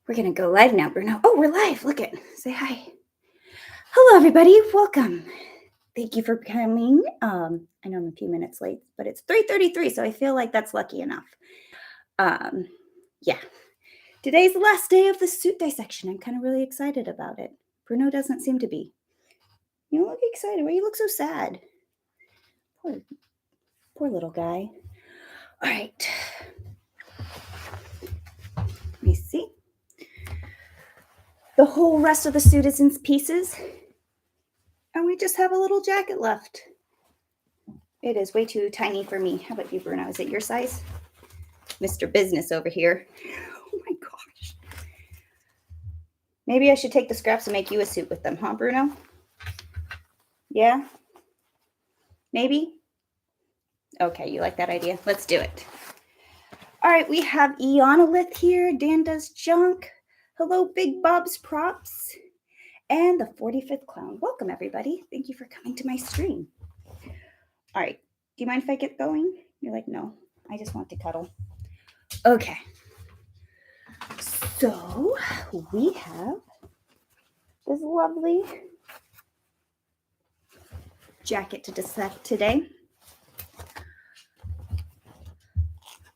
We're going to go live now, Bruno. Oh, we're live. Look it. Say hi. Hello, everybody. Welcome. Thank you for coming. I know I'm a few minutes late, but it's 3:33, so I feel like that's lucky enough. Yeah. Today's the last day of the suit dissection. I'm kind of really excited about it. Bruno doesn't seem to be. You don't look excited. Why you look so sad? Poor little guy. All right. Let me see. The whole rest of the suit is in pieces, and we just have a little jacket left. It is way too tiny for me. How about you, Bruno? Is it your size? Mr. Business over here. Oh my gosh. Maybe I should take the scraps and make you a suit with them, huh, Bruno? Yeah? Maybe? Okay, you like that idea? Let's do it. All right, we have Ionolith here. Dan Does Junk. Hello, Big Bob's Props. And the 45th Clown. Welcome, everybody. Thank you for coming to my stream. All right, do you mind if I get going? You're like, no, I just want to cuddle. Okay. So we have this lovely jacket to dissect today.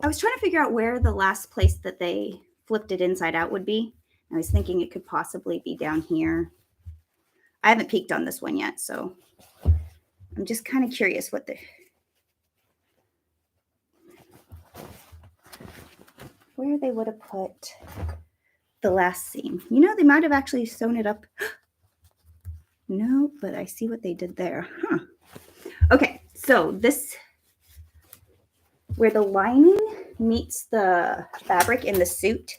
I was trying to figure out where the last place that they flipped it inside out would be. I was thinking it could possibly be down here. I haven't peeked on this one yet, so I'm just kind of curious where they would have put the last seam. You know, they might have actually sewn it up. No, but I see what they did there. Huh. Okay, so this, where the lining meets the fabric in the suit,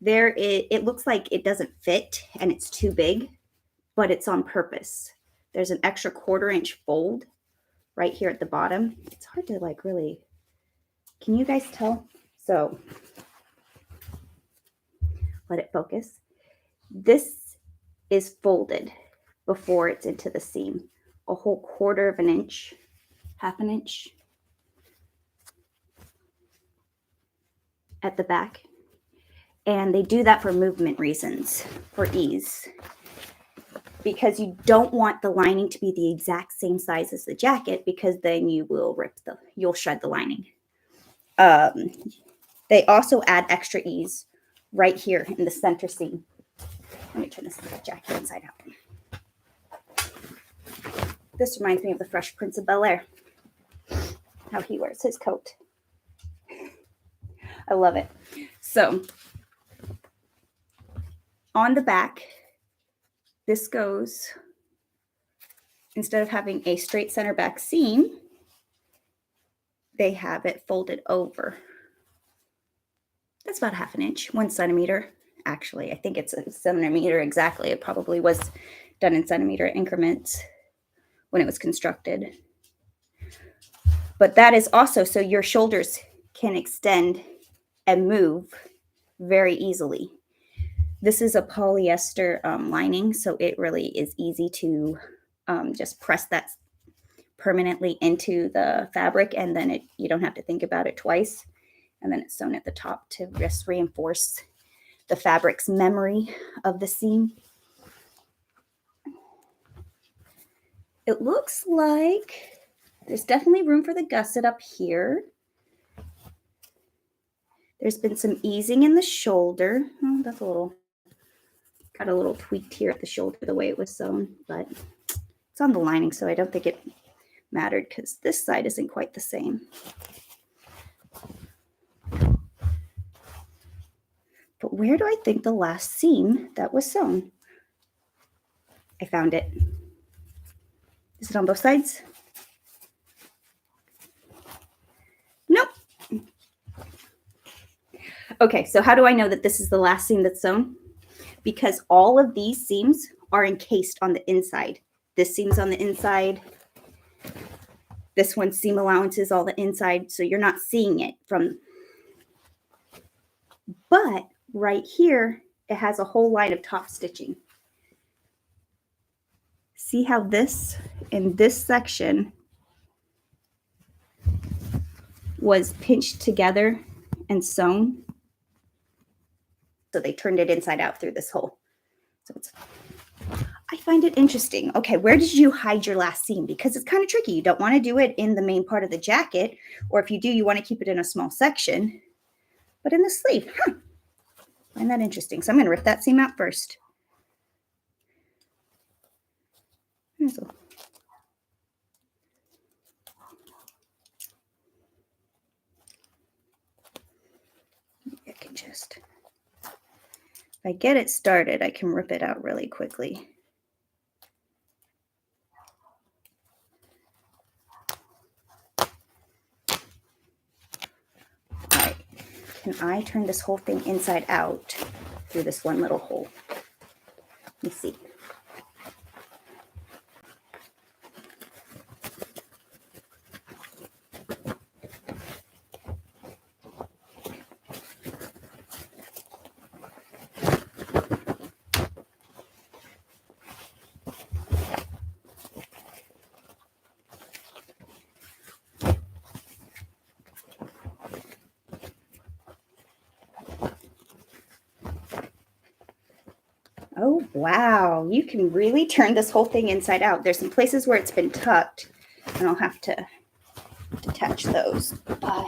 there it looks like it doesn't fit and it's too big, but it's on purpose. There's an extra 1/4 inch fold right here at the bottom. It's hard to like really, can you guys tell? So let it focus. This is folded before it's into the seam, a whole 1/4 inch, 1/2 inch at the back. And they do that for movement reasons, for ease, because you don't want the lining to be the exact same size as the jacket, because then you will you'll shred the lining. They also add extra ease right here in the center seam. Let me turn this jacket inside out. This reminds me of the Fresh Prince of Bel-Air, how he wears his coat. I love it. So on the back, this goes, instead of having a straight center back seam, they have it folded over. That's about 1/2 inch, 1 centimeter. Actually, I think it's a centimeter exactly. It probably was done in centimeter increments when it was constructed. But that is also so your shoulders can extend and move very easily. This is a polyester lining, so it really is easy to just press that permanently into the fabric, and then you don't have to think about it twice. And then it's sewn at the top to just reinforce the fabric's memory of the seam. It looks like there's definitely room for the gusset up here. There's been some easing in the shoulder. Oh, that's got a little tweaked here at the shoulder the way it was sewn, but it's on the lining, so I don't think it mattered because this side isn't quite the same. But where do I think the last seam that was sewn? I found it. Is it on both sides? Nope. Okay, so how do I know that this is the last seam that's sewn? Because all of these seams are encased on the inside. This seam's on the inside. This one's seam allowance is all the inside, so you're not seeing it from. But right here, it has a whole line of top stitching. See how this, in this section, was pinched together and sewn? So they turned it inside out through this hole. So I find it interesting. Okay, where did you hide your last seam? Because it's kind of tricky. You don't want to do it in the main part of the jacket, or if you do, you want to keep it in a small section. But in the sleeve, I find that interesting. So I'm going to rip that seam out first. I can just, if I get it started, I can rip it out really quickly. All right, can I turn this whole thing inside out through this one little hole? Let me see. Oh, wow. You can really turn this whole thing inside out. There's some places where it's been tucked, and I'll have to detach those. But all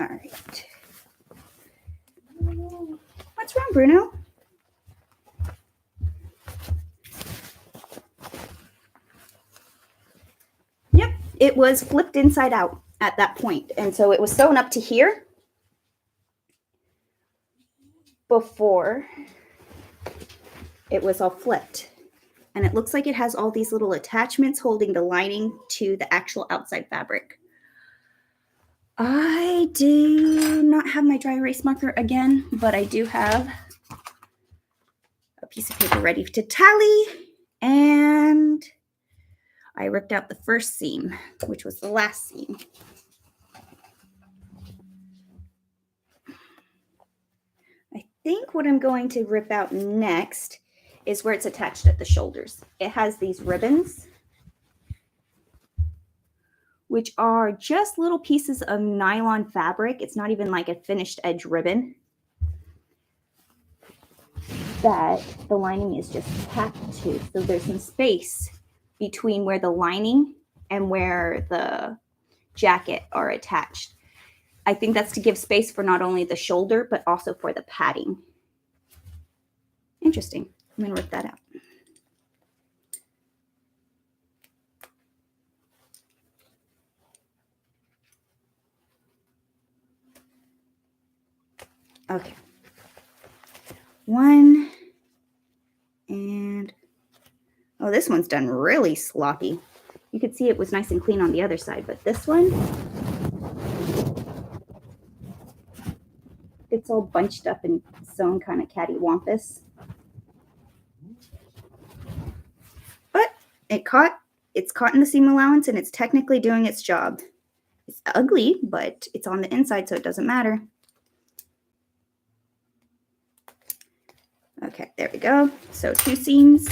right. What's wrong, Bruno? Yep, it was flipped inside out at that point. And so it was sewn up to here before it was all flipped. And it looks like it has all these little attachments holding the lining to the actual outside fabric. I do not have my dry erase marker again, but I do have a piece of paper ready to tally. And I ripped out the first seam, which was the last seam. I think what I'm going to rip out next is where it's attached at the shoulders. It has these ribbons, which are just little pieces of nylon fabric. It's not even like a finished edge ribbon that the lining is just tacked to. So there's some space between where the lining and where the jacket are attached. I think that's to give space for not only the shoulder, but also for the padding. Interesting. I'm going to rip that out. Okay. One. And, oh, this one's done really sloppy. You could see it was nice and clean on the other side, but this one, it's all bunched up and sewn kind of cattywampus. But it's caught in the seam allowance, and it's technically doing its job. It's ugly, but it's on the inside, so it doesn't matter. Okay, there we go. So 2 seams.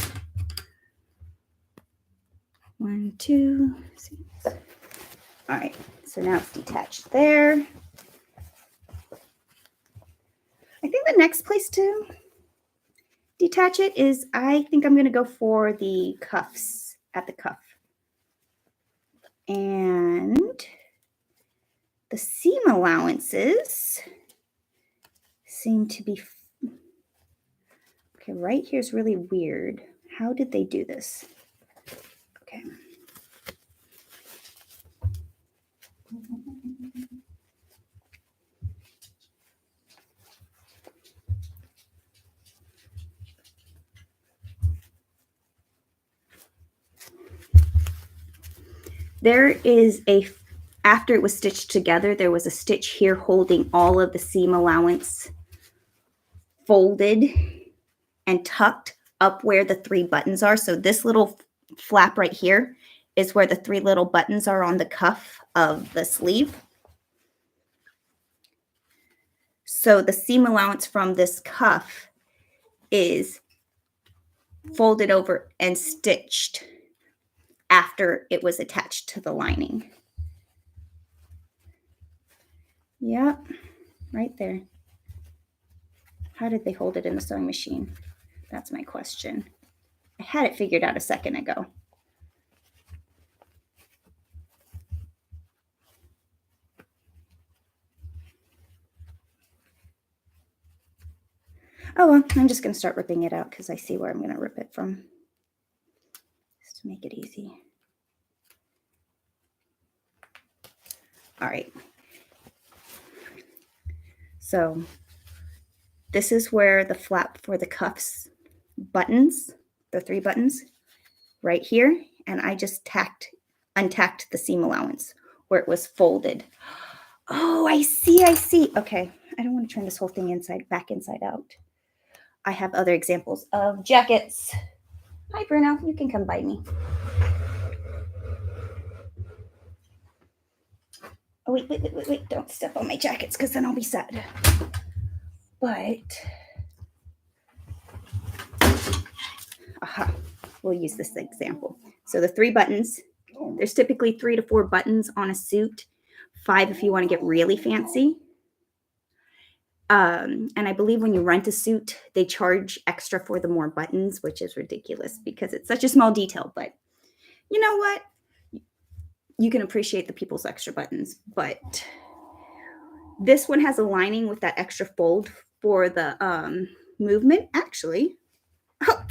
1, 2 seams. All right, so now it's detached there. I think the next place to detach it is, I think I'm going to go for the cuffs at the cuff. And the seam allowances seem to be, okay, right here is really weird. How did they do this? Okay. There is after it was stitched together, there was a stitch here holding all of the seam allowance folded and tucked up where the 3 buttons are. So this little flap right here is where the 3 little buttons are on the cuff of the sleeve. So the seam allowance from this cuff is folded over and stitched after it was attached to the lining. Yep, right there. How did they hold it in the sewing machine? That's my question. I had it figured out a second ago. Oh well, I'm just going to start ripping it out because I see where I'm going to rip it from. Just to make it easy. All right. So this is where the flap for the cuffs buttons, the 3 buttons, right here. And I just untacked the seam allowance where it was folded. Oh, I see. Okay, I don't want to turn this whole thing back inside out. I have other examples of jackets. Hi, Bruno. You can come by me. Oh, wait. Don't step on my jackets because then I'll be sad. But, aha, we'll use this example. So the 3 buttons, there's typically 3 to 4 buttons on a suit, 5 if you want to get really fancy. And I believe when you rent a suit, they charge extra for the more buttons, which is ridiculous because it's such a small detail. But you know what? You can appreciate the people's extra buttons. But this one has a lining with that extra fold for the movement. Actually, oh,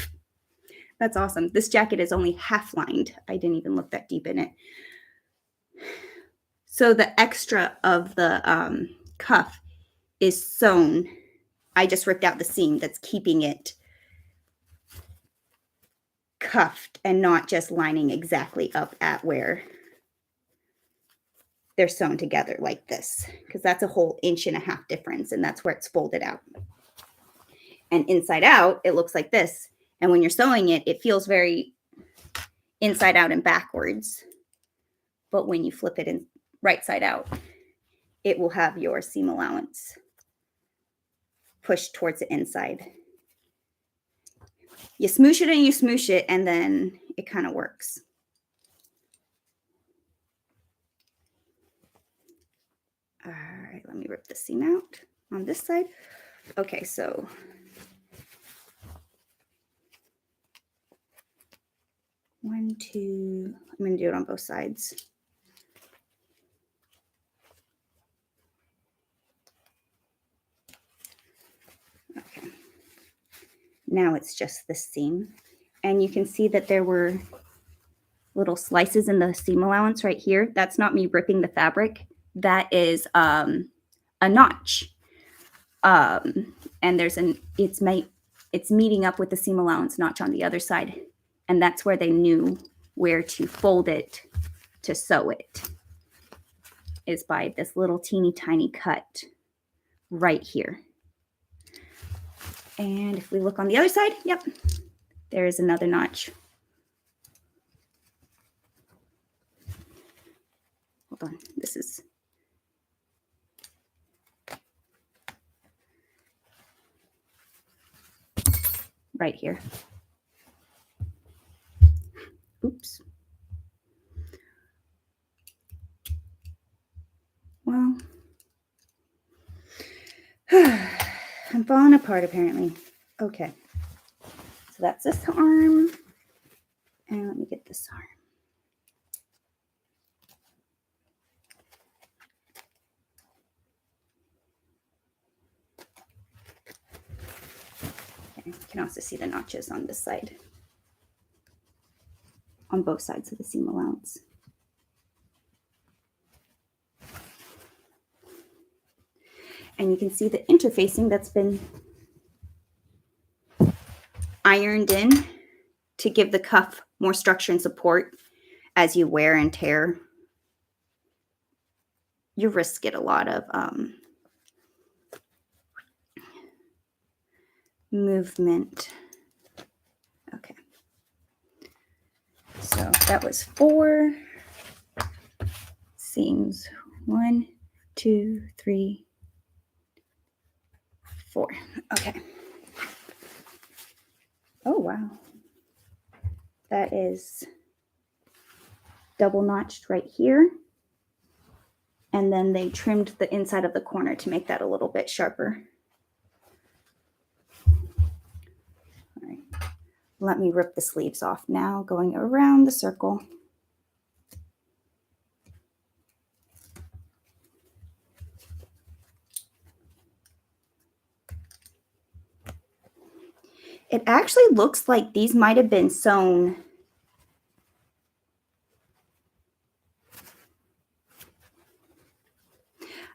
that's awesome. This jacket is only half lined. I didn't even look that deep in it. So the extra of the cuff is sewn. I just ripped out the seam that's keeping it cuffed and not just lining exactly up at where they're sewn together like this, because that's a whole 1.5 inches difference, and that's where it's folded out. And inside out, it looks like this. And when you're sewing it, it feels very inside out and backwards. But when you flip it in right side out, it will have your seam allowance pushed towards the inside. You smoosh it and you smoosh it, and then it kind of works. All right, let me rip the seam out on this side. Okay, so one, two, I'm going to do it on both sides. Okay. Now it's just the seam. And you can see that there were little slices in the seam allowance right here. That's not me ripping the fabric. That is a notch. And there's it's meeting up with the seam allowance notch on the other side. And that's where they knew where to fold it to sew it, is by this little teeny tiny cut right here. And if we look on the other side, yep, there is another notch. Hold on, this is right here. Oops. Well, I'm falling apart apparently. Okay, so that's this arm. And let me get this arm. Okay, you can also see the notches on this side, on both sides of the seam allowance. And you can see the interfacing that's been ironed in to give the cuff more structure and support as you wear and tear. Your wrists get a lot of movement. Okay. So that was 4 seams. 1, 2, 3, 4. Okay. Oh, wow. That is double notched right here. And then they trimmed the inside of the corner to make that a little bit sharper. All right. Let me rip the sleeves off now, going around the circle. It actually looks like these might have been sewn.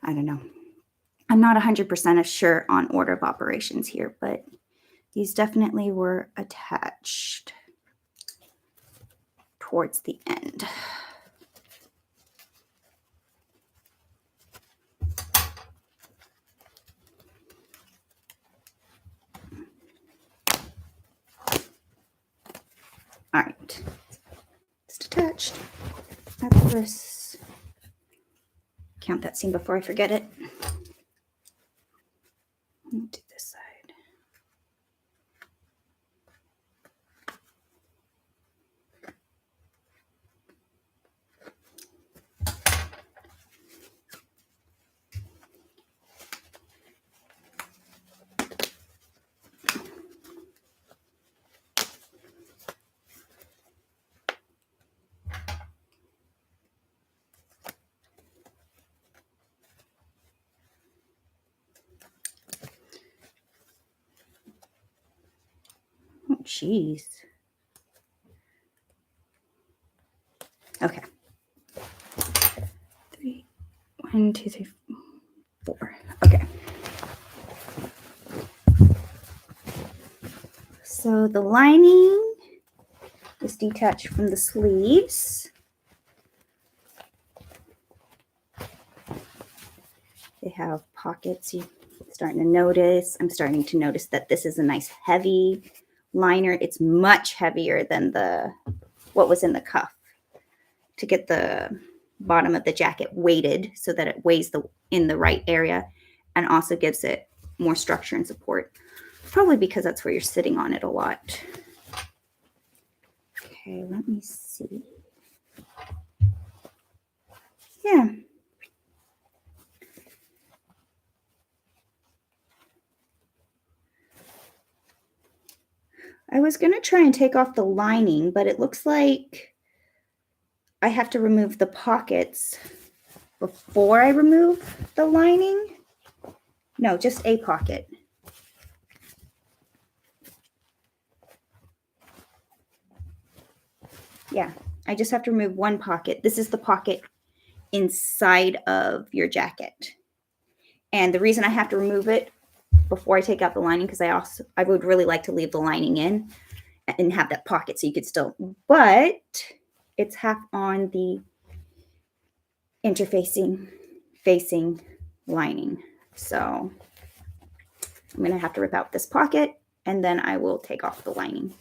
I don't know. I'm not 100% sure on order of operations here, but these definitely were attached towards the end. All right, it's attached at the wrist. Count that seam before I forget it. Let me do this side. Oh, jeez. Okay. 1, 2, 3, 4. Okay. So the lining is detached from the sleeves. They have pockets. You're starting to notice. I'm starting to notice that this is a nice heavy liner. It's much heavier than what was in the cuff, to get the bottom of the jacket weighted so that it weighs in the right area and also gives it more structure and support. Probably because that's where you're sitting on it a lot. Okay, let me see. Yeah. I was going to try and take off the lining, but it looks like I have to remove the pockets before I remove the lining. No, just a pocket. Yeah, I just have to remove one pocket. This is the pocket inside of your jacket. And the reason I have to remove it before I take out the lining, because I would really like to leave the lining in and have that pocket so you could still, but it's half on the facing lining. So I'm going to have to rip out this pocket and then I will take off the lining.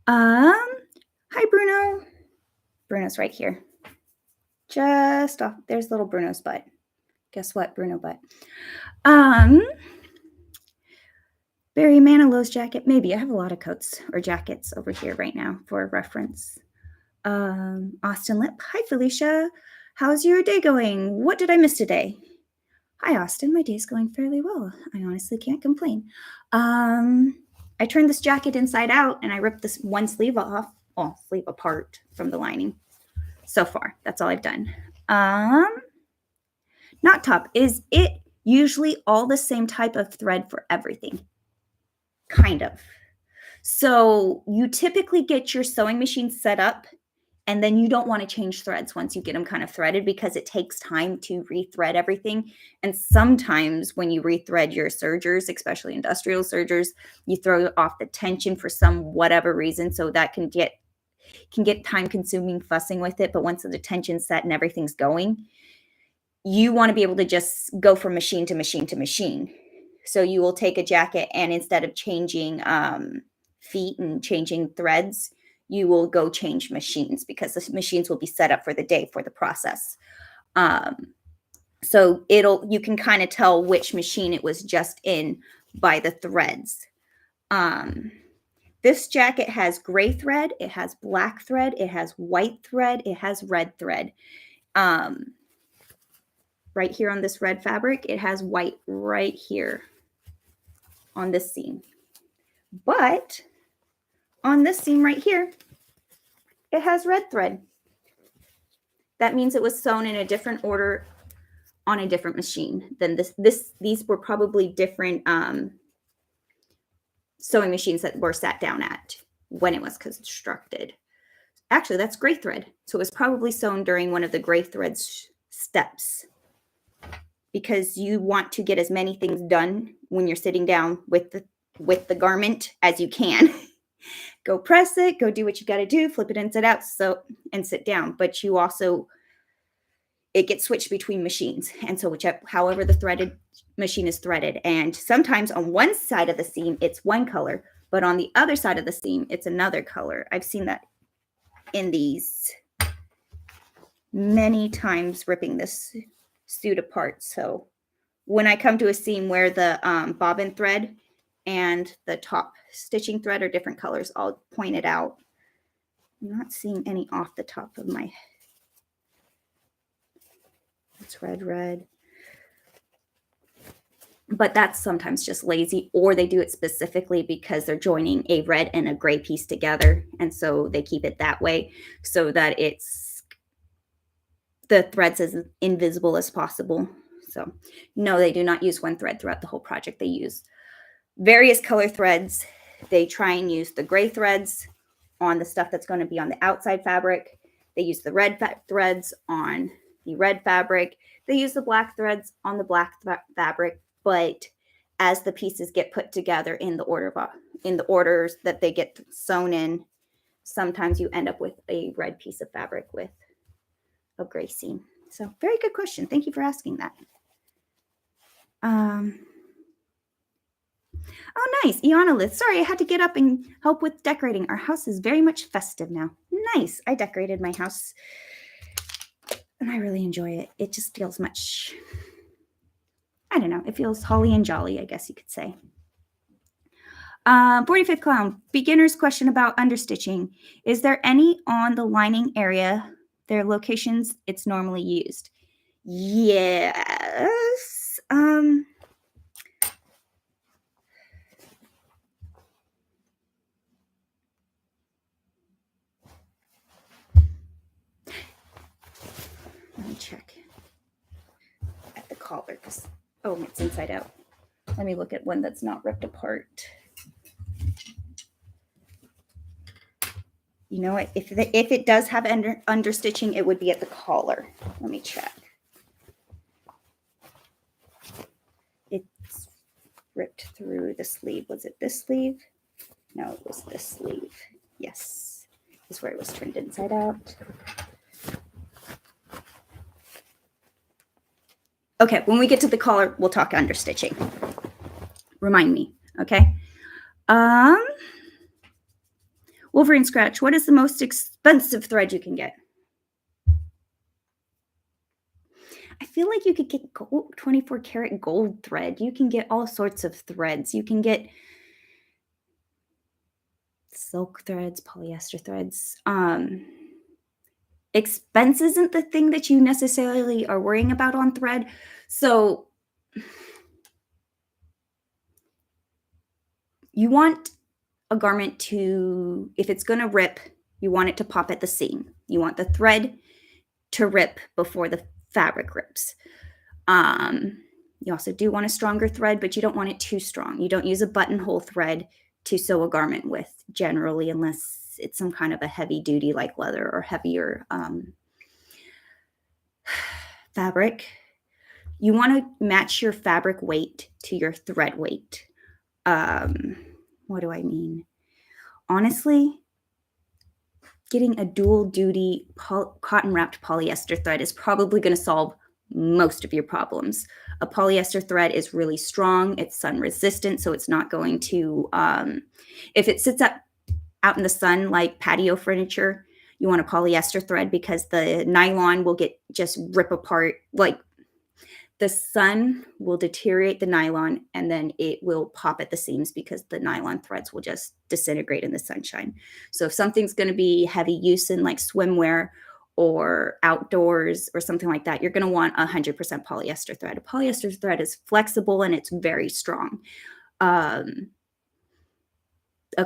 Hi, Bruno. Bruno's right here. Just off. There's little Bruno's butt. Guess what? Bruno butt. Barry Manilow's jacket. Maybe. I have a lot of coats or jackets over here right now for reference. Austin Lip. Hi, Felicia. How's your day going? What did I miss today? Hi, Austin. My day's going fairly well. I honestly can't complain. I turned this jacket inside out and I ripped this one sleeve off. Oh, sleeve apart from the lining. So far, that's all I've done. Knot top. Is it usually all the same type of thread for everything? Kind of. So you typically get your sewing machine set up and then you don't want to change threads once you get them kind of threaded because it takes time to rethread everything. And sometimes when you rethread your sergers, especially industrial sergers, you throw off the tension for some whatever reason. So that can get time consuming fussing with it. But once the tension's set and everything's going, you want to be able to just go from machine to machine to machine. So you will take a jacket and instead of changing feet and changing threads, you will go change machines because the machines will be set up for the day for the process. So you can kind of tell which machine it was just in by the threads. This jacket has gray thread, it has black thread, it has white thread, it has red thread. Right here on this red fabric, it has white right here on this seam. But on this seam right here, it has red thread. That means it was sewn in a different order on a different machine than this. These were probably different sewing machines that were sat down at when it was constructed. Actually, that's gray thread. So it was probably sewn during one of the gray thread steps, because you want to get as many things done when you're sitting down with the garment as you can. Go press it, go do what you got to do, flip it inside out, and sit down. But you also, it gets switched between machines. And so however the threaded machine is threaded. And sometimes on one side of the seam, it's one color, but on the other side of the seam, it's another color. I've seen that in these many times ripping this suit apart. So when I come to a seam where the bobbin thread and the top stitching thread are different colors, I'll point it out. I'm not seeing any off the top of my head. It's red. But that's sometimes just lazy, or they do it specifically because they're joining a red and a gray piece together. And so they keep it that way so that the thread's as invisible as possible. So no, they do not use one thread throughout the whole project. They use various color threads. They try and use the gray threads on the stuff that's going to be on the outside fabric. They use the red threads on the red fabric. They use the black threads on the black fabric. But as the pieces get put together in the orders that they get sewn in, sometimes you end up with a red piece of fabric with a gray seam. So very good question. Thank you for asking that. Oh, nice. Ionalith. Sorry, I had to get up and help with decorating. Our house is very much festive now. Nice. I decorated my house and I really enjoy it. It just feels much, I don't know, it feels holly and jolly, I guess you could say. 45th Clown, beginner's question about understitching. Is there any on the lining area, their locations it's normally used? Yes. Let me check at the collar because, oh, it's inside out. Let me look at one that's not ripped apart. You know what? If it does have understitching, it would be at the collar. Let me check. It's ripped through the sleeve. Was it this sleeve? No, it was this sleeve. Yes. This is where it was turned inside out. Okay, when we get to the collar, we'll talk understitching. Remind me, okay? Wolverine Scratch, what is the most expensive thread you can get? I feel like you could get 24 karat gold thread. You can get all sorts of threads. You can get silk threads, polyester threads. Expense isn't the thing that you necessarily are worrying about on thread. So you want a garment to, if it's going to rip, you want it to pop at the seam. You want the thread to rip before the fabric rips. You also do want a stronger thread, but you don't want it too strong. You don't use a buttonhole thread to sew a garment with generally, unless it's some kind of a heavy duty like leather or heavier fabric. You want to match your fabric weight to your thread weight. What do I mean? Honestly, getting a dual duty cotton wrapped polyester thread is probably going to solve most of your problems. A polyester thread is really strong. It's sun resistant, so it's not going to, if it sits out in the sun like patio furniture, you want a polyester thread because the nylon will just rip apart. Like The sun will deteriorate the nylon and then it will pop at the seams because the nylon threads will just disintegrate in the sunshine. So if something's going to be heavy use in like swimwear or outdoors or something like that, you're going to want 100% polyester thread. A polyester thread is flexible and it's very strong. A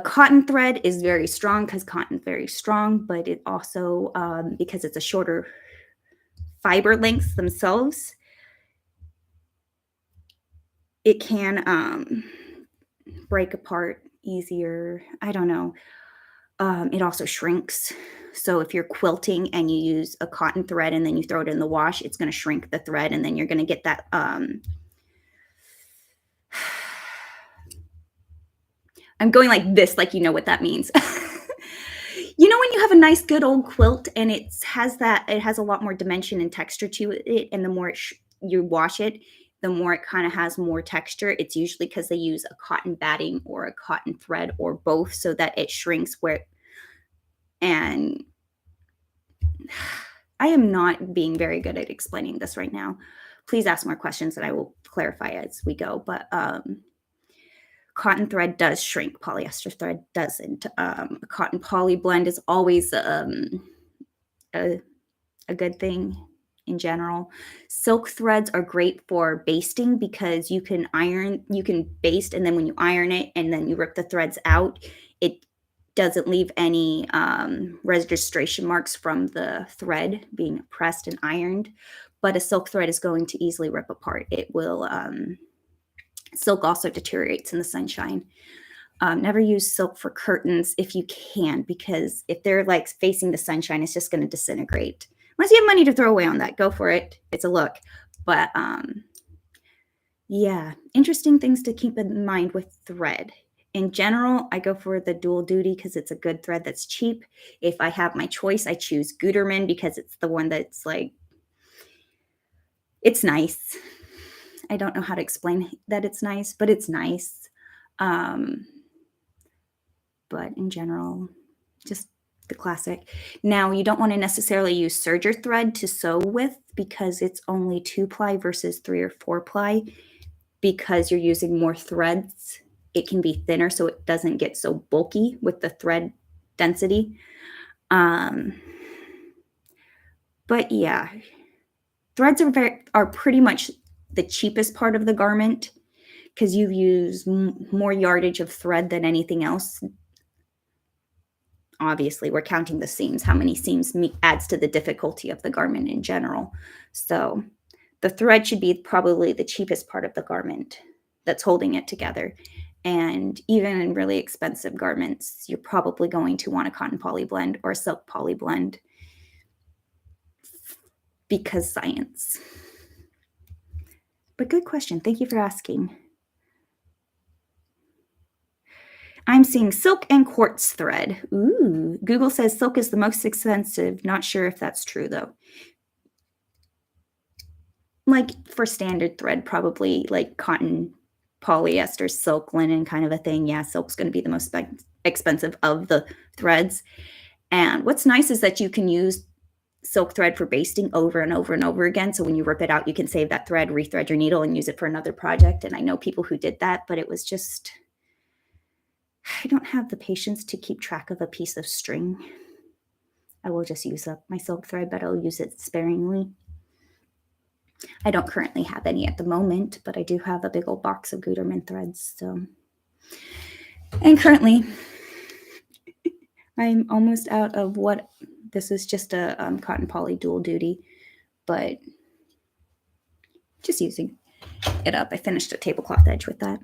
cotton thread is very strong because cotton's very strong, but it also, because it's a shorter fiber lengths themselves, it can break apart easier. I don't know. It also shrinks. So if you're quilting and you use a cotton thread and then you throw it in the wash, it's going to shrink the thread and then you're going to get that. I'm going like this, like you know what that means. You know when you have a nice good old quilt and it has a lot more dimension and texture to it, and the more you wash it, the more it kind of has more texture. It's usually because they use a cotton batting or a cotton thread or both so that it shrinks and I am not being very good at explaining this right now. Please ask more questions and I will clarify as we go. But cotton thread does shrink, polyester thread doesn't. A cotton poly blend is always a good thing in general. Silk threads are great for basting because you can baste, and then when you iron it and then you rip the threads out, it doesn't leave any registration marks from the thread being pressed and ironed. But a silk thread is going to easily rip apart. It will. Silk also deteriorates in the sunshine. Never use silk for curtains if you can, because if they're like facing the sunshine, it's just going to disintegrate. Unless you have money to throw away on that, go for it. It's a look. But yeah, interesting things to keep in mind with thread. In general, I go for the dual duty because it's a good thread that's cheap. If I have my choice, I choose Gutermann because it's the one that's like, it's nice. I don't know how to explain that it's nice, but it's nice. But in general, just the classic. Now, you don't want to necessarily use serger thread to sew with because it's only 2-ply versus 3 or 4-ply. Because you're using more threads, it can be thinner so it doesn't get so bulky with the thread density. But yeah, threads are pretty much the cheapest part of the garment because you use more yardage of thread than anything else. Obviously, we're counting the seams. How many seams adds to the difficulty of the garment in general. So the thread should be probably the cheapest part of the garment that's holding it together. And even in really expensive garments, you're probably going to want a cotton poly blend or a silk poly blend because science. But good question. Thank you for asking. I'm seeing silk and quartz thread. Ooh, Google says silk is the most expensive. Not sure if that's true though. Like for standard thread, probably like cotton, polyester, silk, linen kind of a thing. Yeah, silk's going to be the most expensive of the threads. And what's nice is that you can use silk thread for basting over and over and over again. So when you rip it out, you can save that thread, rethread your needle, and use it for another project. And I know people who did that, but it was just, I don't have the patience to keep track of a piece of string. I will just use up my silk thread, but I'll use it sparingly. I don't currently have any at the moment, but I do have a big old box of Gutermann threads. So, and currently, I'm almost out of what, this is just a cotton poly dual duty, but just using it up. I finished a tablecloth edge with that.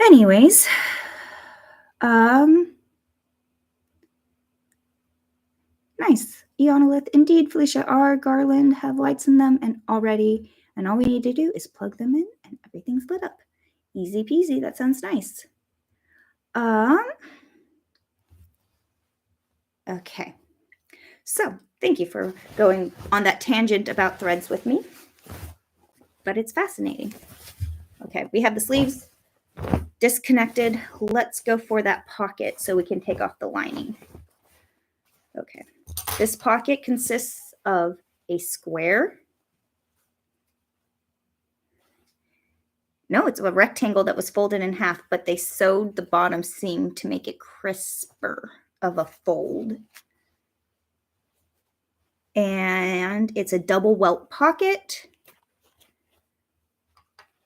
Anyways, nice. Ionolith. Indeed, Felicia, our garland have lights in them and all we need to do is plug them in and everything's lit up. Easy peasy. That sounds nice. Okay. So thank you for going on that tangent about threads with me, but it's fascinating. Okay, we have the sleeves disconnected. Let's go for that pocket so we can take off the lining. Okay, this pocket consists of a square No, it's a rectangle that was folded in half, but they sewed the bottom seam to make it crisper of a fold. And it's a double welt pocket.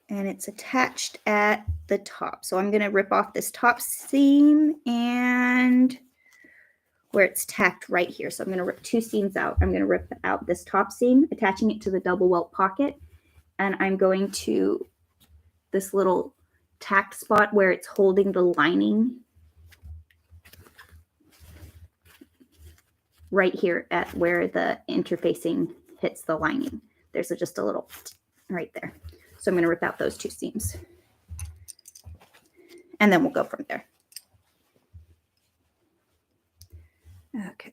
And it's attached at the top. So I'm going to rip off this top seam and where it's tacked right here. So I'm going to rip 2 seams out. I'm going to rip out this top seam, attaching it to the double welt pocket. And I'm going to this little tacked spot where it's holding the lining right here at where the interfacing hits the lining. There's just a little right there. So I'm going to rip out those 2 seams. And then we'll go from there. Okay.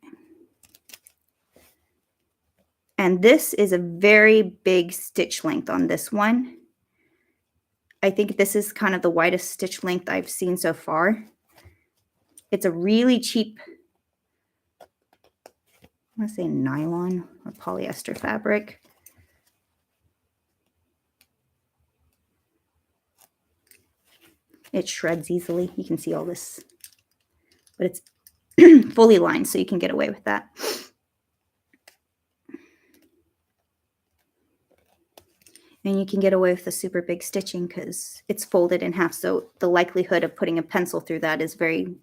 And this is a very big stitch length on this one. I think this is kind of the widest stitch length I've seen so far. It's a really cheap, I want to say nylon or polyester fabric. It shreds easily. You can see all this, but it's fully lined, so you can get away with that. And you can get away with the super big stitching because it's folded in half, so the likelihood of putting a pencil through that is very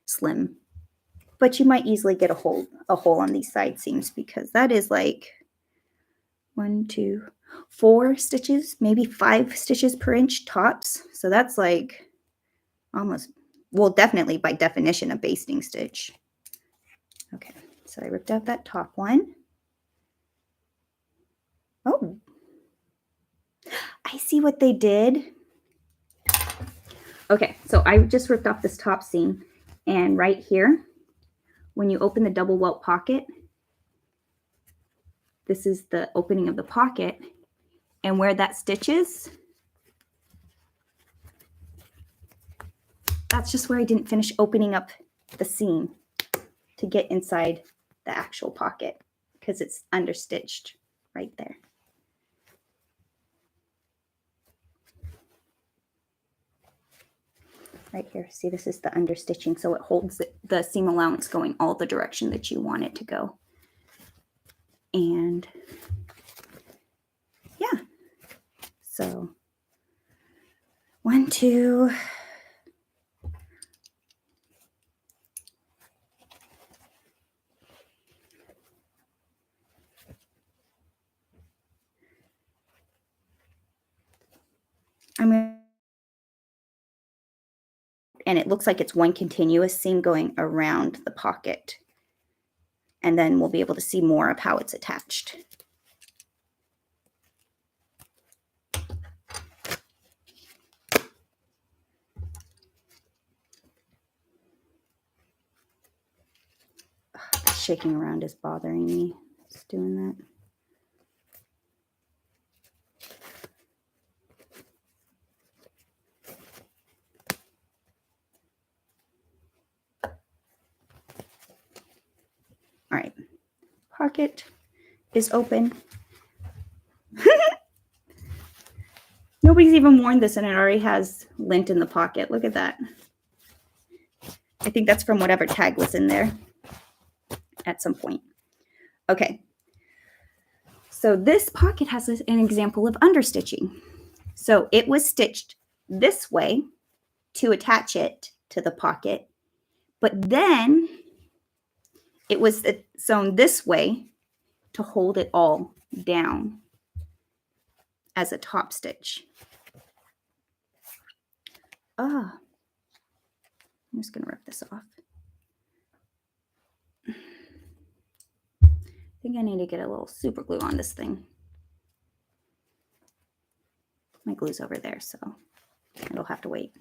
slim. But you might easily get a hole on these side seams because that is like 1, 2, 4 stitches, maybe 5 stitches per inch tops. So that's like almost, well, definitely by definition, a basting stitch. Okay, so I ripped out that top one. Oh, I see what they did. Okay, so I just ripped off this top seam, and right here, when you open the double welt pocket, this is the opening of the pocket, and where that stitch is, that's just where I didn't finish opening up the seam to get inside the actual pocket because it's understitched right there. Right here, see, this is the understitching, so it holds the seam allowance going all the direction that you want it to go. And yeah, so 1, 2, and it looks like it's one continuous seam going around the pocket. And then we'll be able to see more of how it's attached. Shaking around is bothering me. Just doing that. All right, pocket is open. Nobody's even worn this and it already has lint in the pocket. Look at that. I think that's from whatever tag was in there at some point. Okay, so this pocket has an example of understitching. So it was stitched this way to attach it to the pocket, but then it was sewn this way to hold it all down as a top stitch. I'm just going to rip this off. I think I need to get a little super glue on this thing. My glue's over there, so it'll have to wait.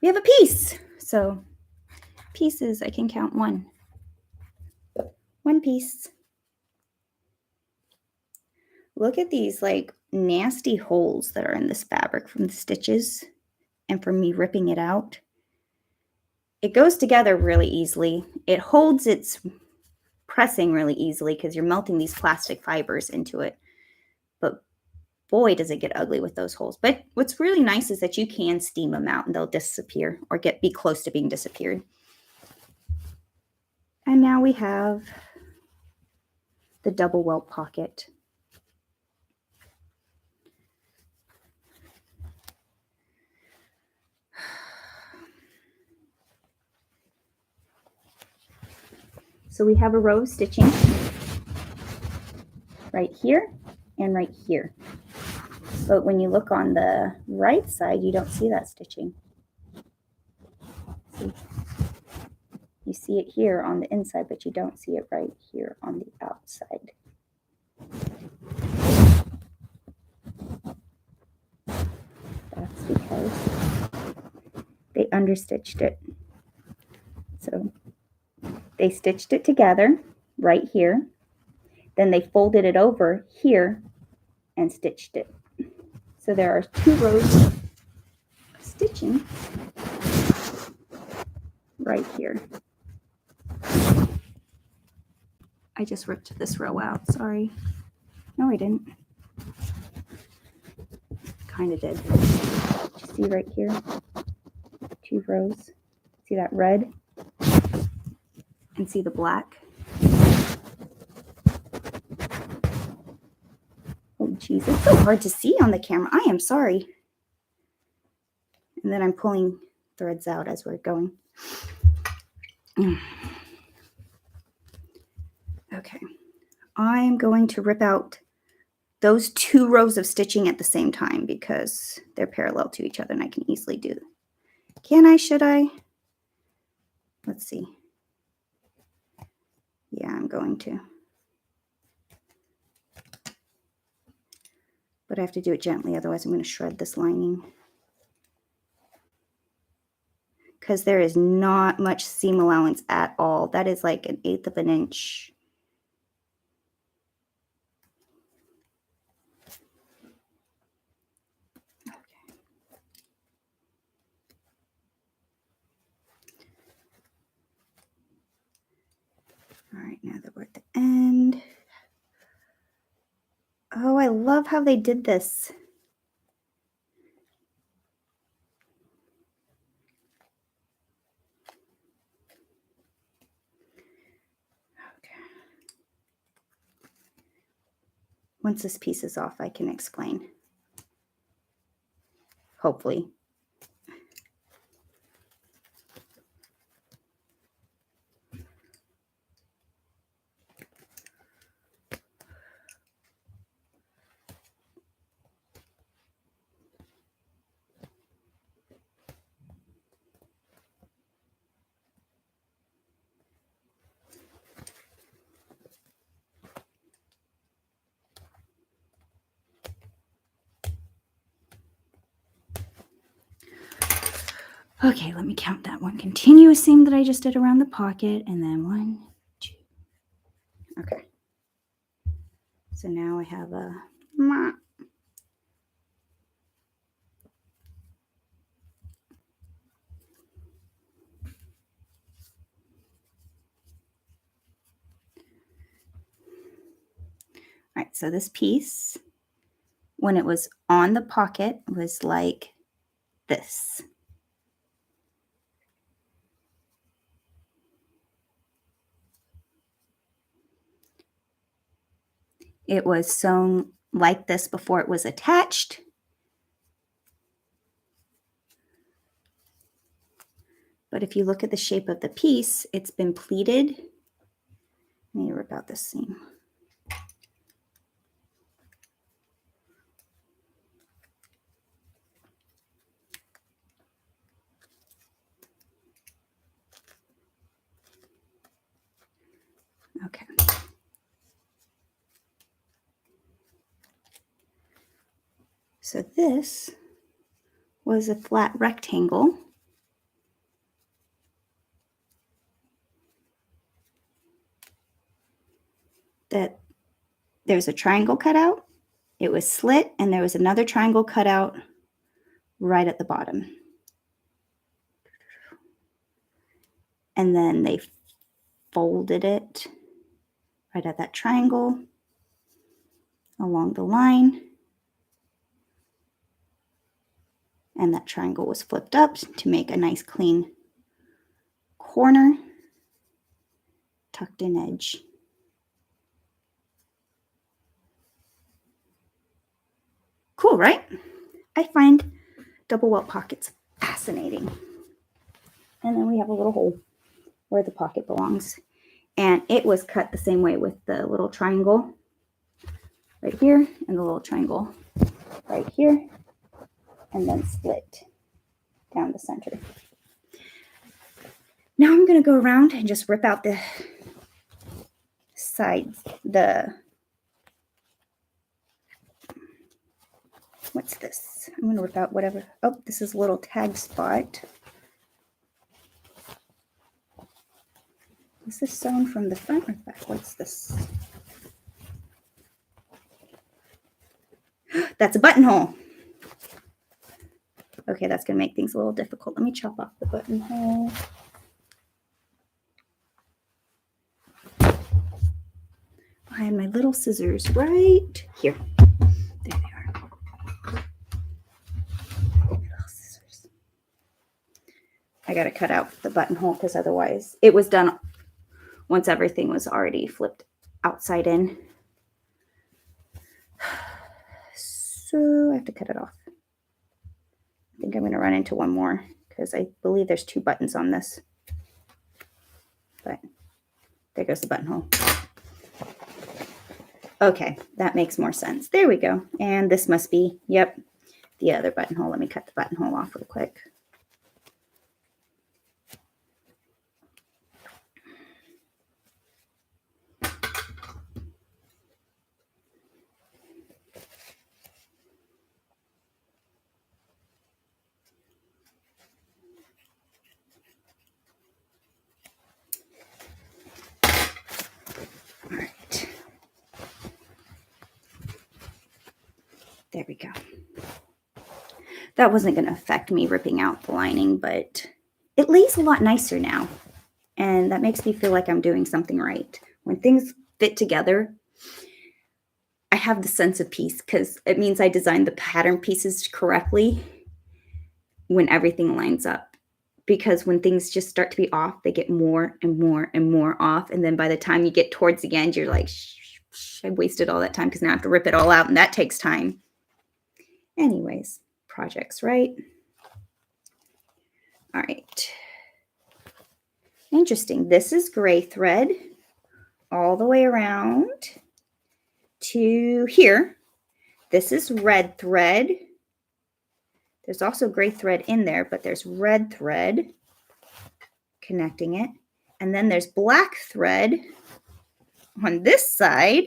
We have a piece. So pieces, I can count 1. 1 piece. Look at these like nasty holes that are in this fabric from the stitches and from me ripping it out. it goes together really easily. It holds its pressing really easily because you're melting these plastic fibers into it. But boy, does it get ugly with those holes. But what's really nice is that you can steam them out and they'll disappear or be close to being disappeared. And now we have the double welt pocket. So we have a row of stitching right here and right here. But when you look on the right side, you don't see that stitching. See? You see it here on the inside, but you don't see it right here on the outside. That's because they understitched it. So they stitched it together right here. Then they folded it over here and stitched it. So there are 2 rows of stitching right here. I just ripped this row out, sorry. No, I didn't. Kind of did. You see right here? 2 rows. See that red? And see the black? Oh, geez, it's so hard to see on the camera. I am sorry. And then I'm pulling threads out as we're going. Okay. I'm going to rip out those 2 rows of stitching at the same time because they're parallel to each other and I can easily do them. Can I? Should I? Let's see. Yeah, I'm going to. But I have to do it gently, otherwise I'm going to shred this lining. Because there is not much seam allowance at all. That is like 1/8 of an inch. Okay. All right, now that we're at the end. Oh, I love how they did this. Once this piece is off, I can explain. Hopefully. Okay, let me count that one continuous seam that I just did around the pocket, and then 1, 2. Okay. So now I have a All right, so this piece, when it was on the pocket, was like this. It was sewn like this before it was attached. But if you look at the shape of the piece, it's been pleated. Let me rip out this seam. Okay. So this was a flat rectangle that there's a triangle cut out, it was slit, and there was another triangle cut out right at the bottom. and then they folded it right at that triangle along the line. And that triangle was flipped up to make a nice clean corner, tucked in edge. Cool, right? I find double welt pockets fascinating. And then we have a little hole where the pocket belongs. And it was cut the same way with the little triangle right here and the little triangle right here, and then split down the center. Now I'm going to go around and just rip out the sides, what's this? I'm going to rip out whatever. Oh, this is a little tag spot. Is this sewn from the front or back? What's this? That's a buttonhole. Okay, that's going to make things a little difficult. Let me chop off the buttonhole. I have my little scissors right here. There they are. Little scissors. I got to cut out the buttonhole because otherwise it was done once everything was already flipped outside in. So I have to cut it off. I think I'm going to run into one more because I believe there's 2 buttons on this. But there goes the buttonhole. Okay, that makes more sense. There we go. And this must be, yep, the other buttonhole. Let me cut the buttonhole off real quick. All right. There we go. That wasn't going to affect me ripping out the lining, but it lays a lot nicer now. And that makes me feel like I'm doing something right. When things fit together, I have the sense of peace because it means I designed the pattern pieces correctly when everything lines up. Because when things just start to be off, they get more and more and more off. And then by the time you get towards the end, you're like, I wasted all that time because now I have to rip it all out, and that takes time. Anyways, projects, right? All right. Interesting. This is gray thread all the way around to here. This is red thread. There's also gray thread in there, but there's red thread connecting it. And then there's black thread on this side.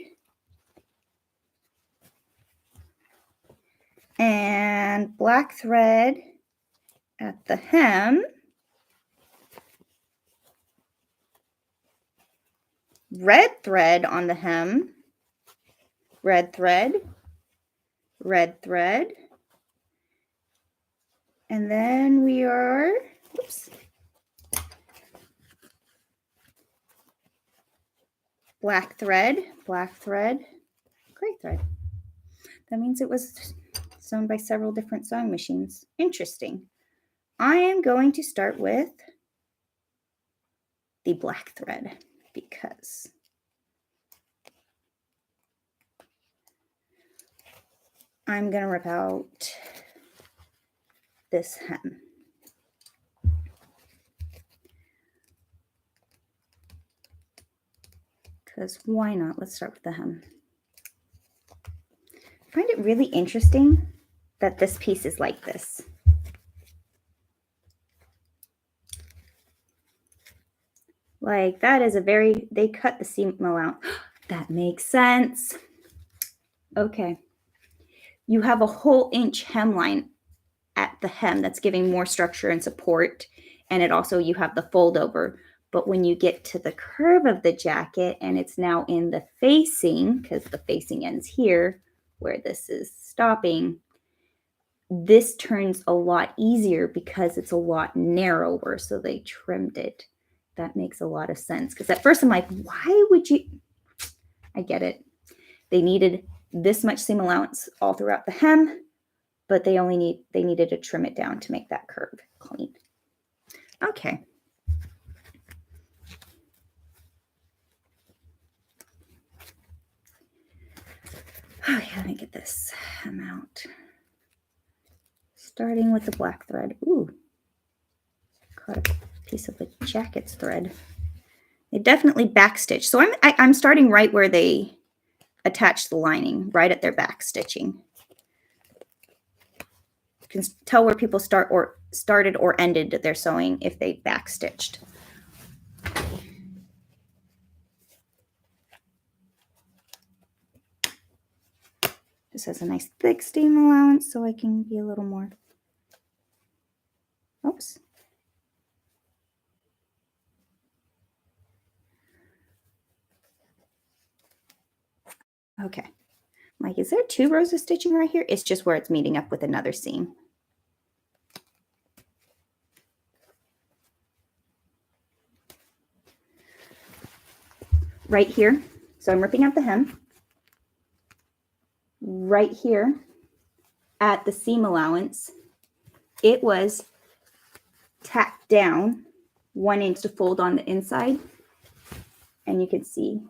And black thread at the hem. Red thread on the hem. Red thread. Red thread. And then we are, oops, black thread, gray thread. That means it was sewn by several different sewing machines. Interesting. I am going to start with the black thread because I'm going to rip out this hem. Because why not? Let's start with the hem. I find it really interesting that this piece is like this. Like that is a very, they cut the seam out. That makes sense. Okay. You have a whole inch hemline at the hem that's giving more structure and support. And it also, you have the fold over. But when you get to the curve of the jacket and it's now in the facing, because the facing ends here where this is stopping, this turns a lot easier because it's a lot narrower. So they trimmed it That makes a lot of sense. Because at first I'm like, why would you? I get it. They needed this much seam allowance all throughout the hem, but they needed to trim it down to make that curve clean. Okay. Okay, let me get this hem out. Starting with the black thread. Ooh, caught a piece of the jacket's thread. They definitely backstitch. So I'm starting right where they attach the lining, right at their back stitching. You can tell where people started or ended their sewing if they backstitched. This has a nice thick seam allowance, so I can be a little more. Oops. Okay. Like, is there 2 rows of stitching right here? It's just where it's meeting up with another seam. Right here. So I'm ripping out the hem. Right here at the seam allowance, it was tacked down 1 inch to fold on the inside. And you can see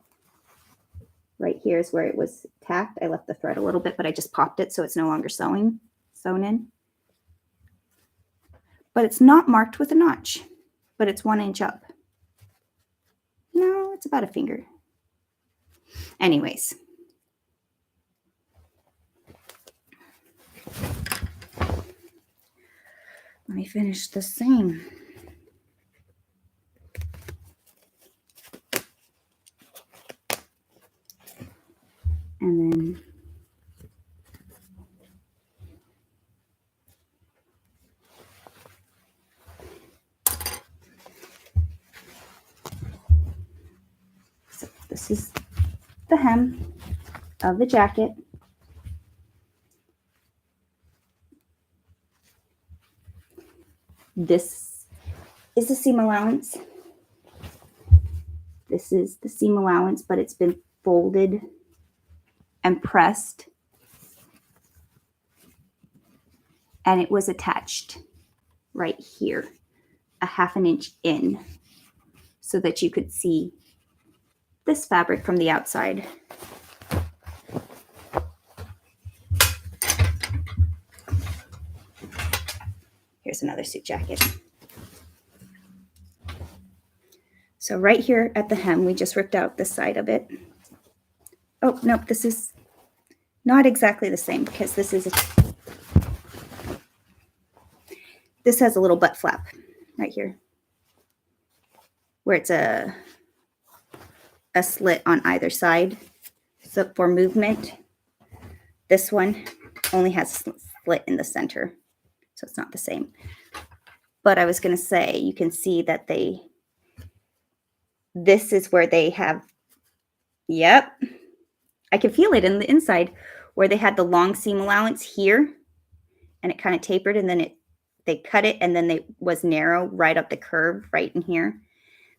right here is where it was tacked. I left the thread a little bit, but I just popped it so it's no longer sewn in. But it's not marked with a notch, but it's 1 inch up. No, it's about a finger. Anyways. Let me finish the seam. And then so this is the hem of the jacket. This is the seam allowance. This is the seam allowance, but it's been folded and pressed. And it was attached right here, a 1/2 inch in, so that you could see this fabric from the outside. Here's another suit jacket. So right here at the hem, we just ripped out this side of it. Oh, no, this is not exactly the same because this has a little butt flap right here where it's a slit on either side. So for movement, this one only has a slit in the center. So it's not the same. But I was going to say, you can see that this is where they have, yep, I can feel it in the inside where they had the long seam allowance here and it kind of tapered and then they cut it and then it was narrow right up the curve right in here.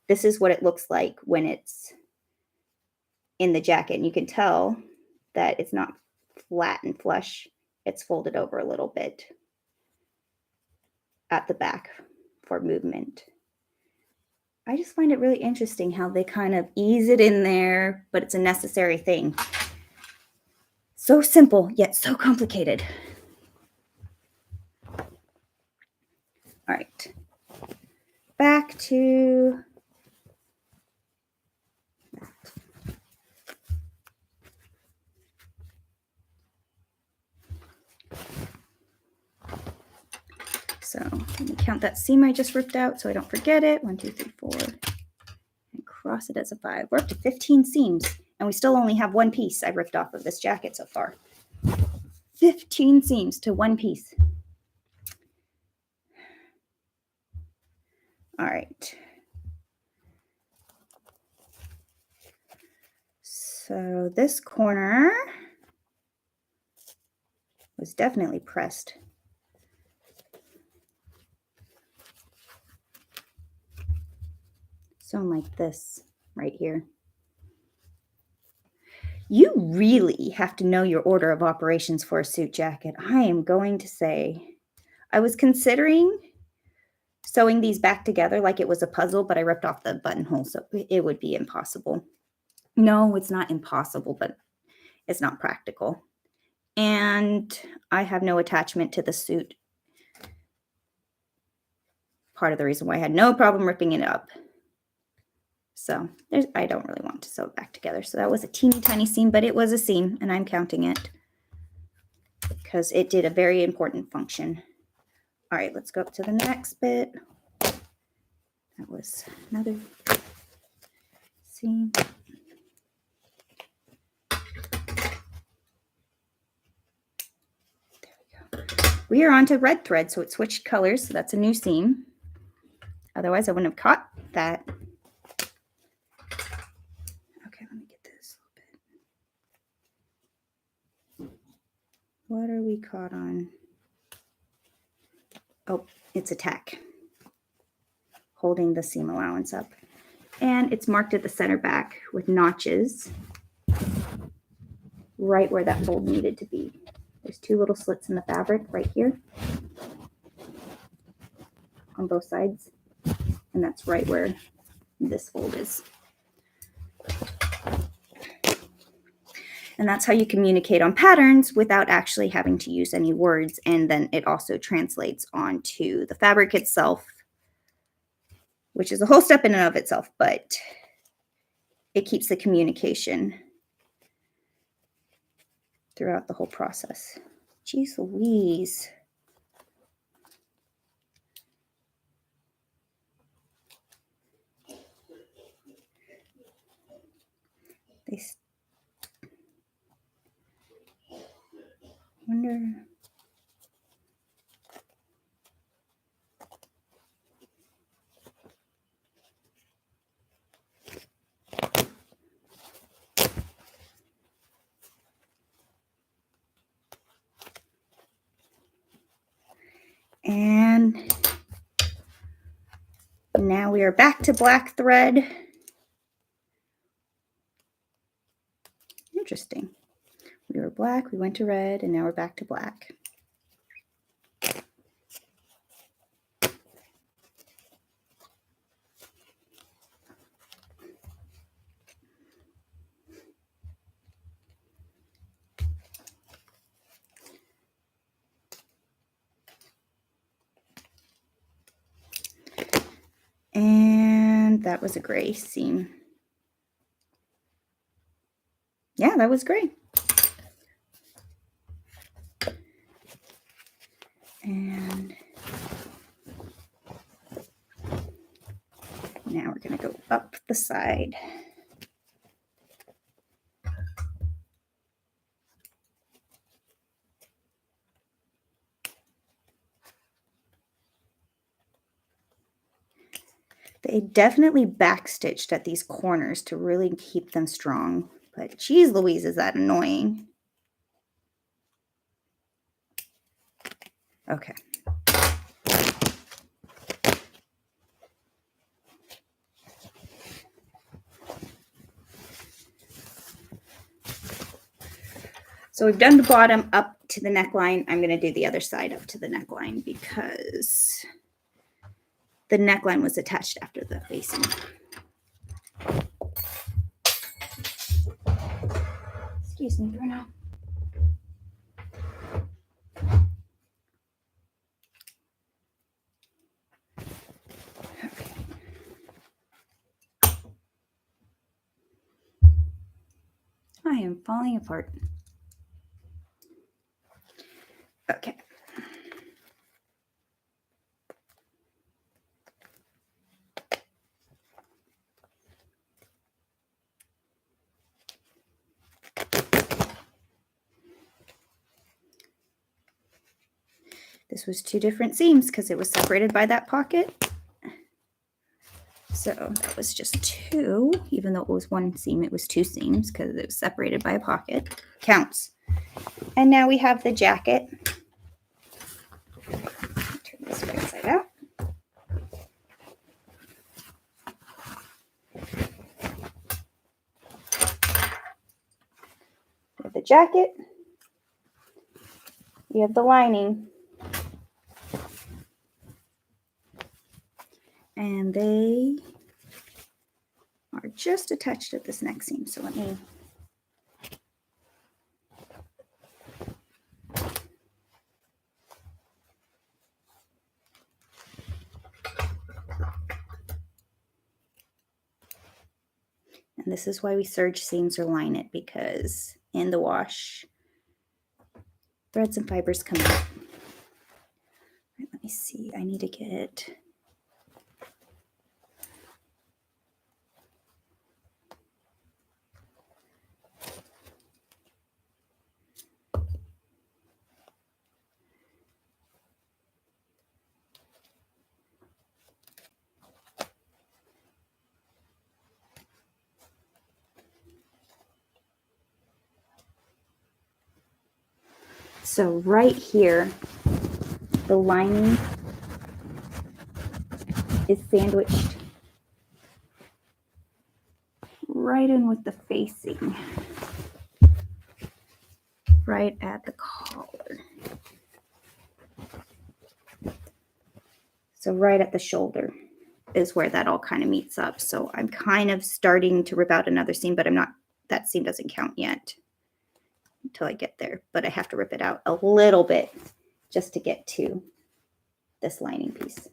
This is what it looks like when it's in the jacket. And you can tell that it's not flat and flush. It's folded over a little bit at the back for movement. I just find it really interesting how they kind of ease it in there, but it's a necessary thing. So simple, yet so complicated. All right, back to that. So let me count that seam I just ripped out so I don't forget it. 1, 2, 3, 4, and cross it as a 5. We're up to 15 seams, and we still only have 1 piece I ripped off of this jacket so far. 15 seams to 1 piece. All right. So this corner was definitely pressed. sewn like this right here. You really have to know your order of operations for a suit jacket. I am going to say, I was considering sewing these back together like it was a puzzle, but I ripped off the buttonhole, so it would be impossible. No, it's not impossible, but it's not practical. And I have no attachment to the suit. Part of the reason why I had no problem ripping it up. So I don't really want to sew it back together. So that was a teeny tiny seam, but it was a seam, and I'm counting it because it did a very important function. All right, let's go up to the next bit. That was another seam. We are on to red thread, so it switched colors, so that's a new seam. Otherwise, I wouldn't have caught that. Okay, let me get this a little bit. What are we caught on? Oh, it's a tack, holding the seam allowance up. And it's marked at the center back with notches right where that fold needed to be. There's two little slits in the fabric right here on both sides, and that's right where this fold is. And that's how you communicate on patterns without actually having to use any words. And then it also translates onto the fabric itself, which is a whole step in and of itself, but it keeps the communication throughout the whole process. Jeez Louise. They wonder. And now we are back to black thread. Interesting. We were black, we went to red, and now we're back to black. And that was a gray seam. Yeah, that was gray. And now we're going to go up the side. They definitely backstitched at these corners to really keep them strong. But geez Louise, is that annoying. Okay. So we've done the bottom up to the neckline. I'm going to do the other side up to the neckline because the neckline was attached after the facing. Excuse me, Bruno. Okay. I am falling apart. Okay. This was two different seams because it was separated by that pocket. So that was just two, even though it was one seam, it was two seams because it was separated by a pocket. Counts. And now we have the jacket. Turn this right side out. jacket, you have the lining. And they are just attached at this neck seam. So let me and this is why we serge seams or line it, because in the wash, threads and fibers come out. Right, let me see. I need to get so right here, the lining is sandwiched right in with the facing, right at the collar. So right at the shoulder is where that all kind of meets up. So I'm kind of starting to rip out another seam, but I'm not, that seam doesn't count yet until I get there. But I have to rip it out a little bit just to get to this lining piece.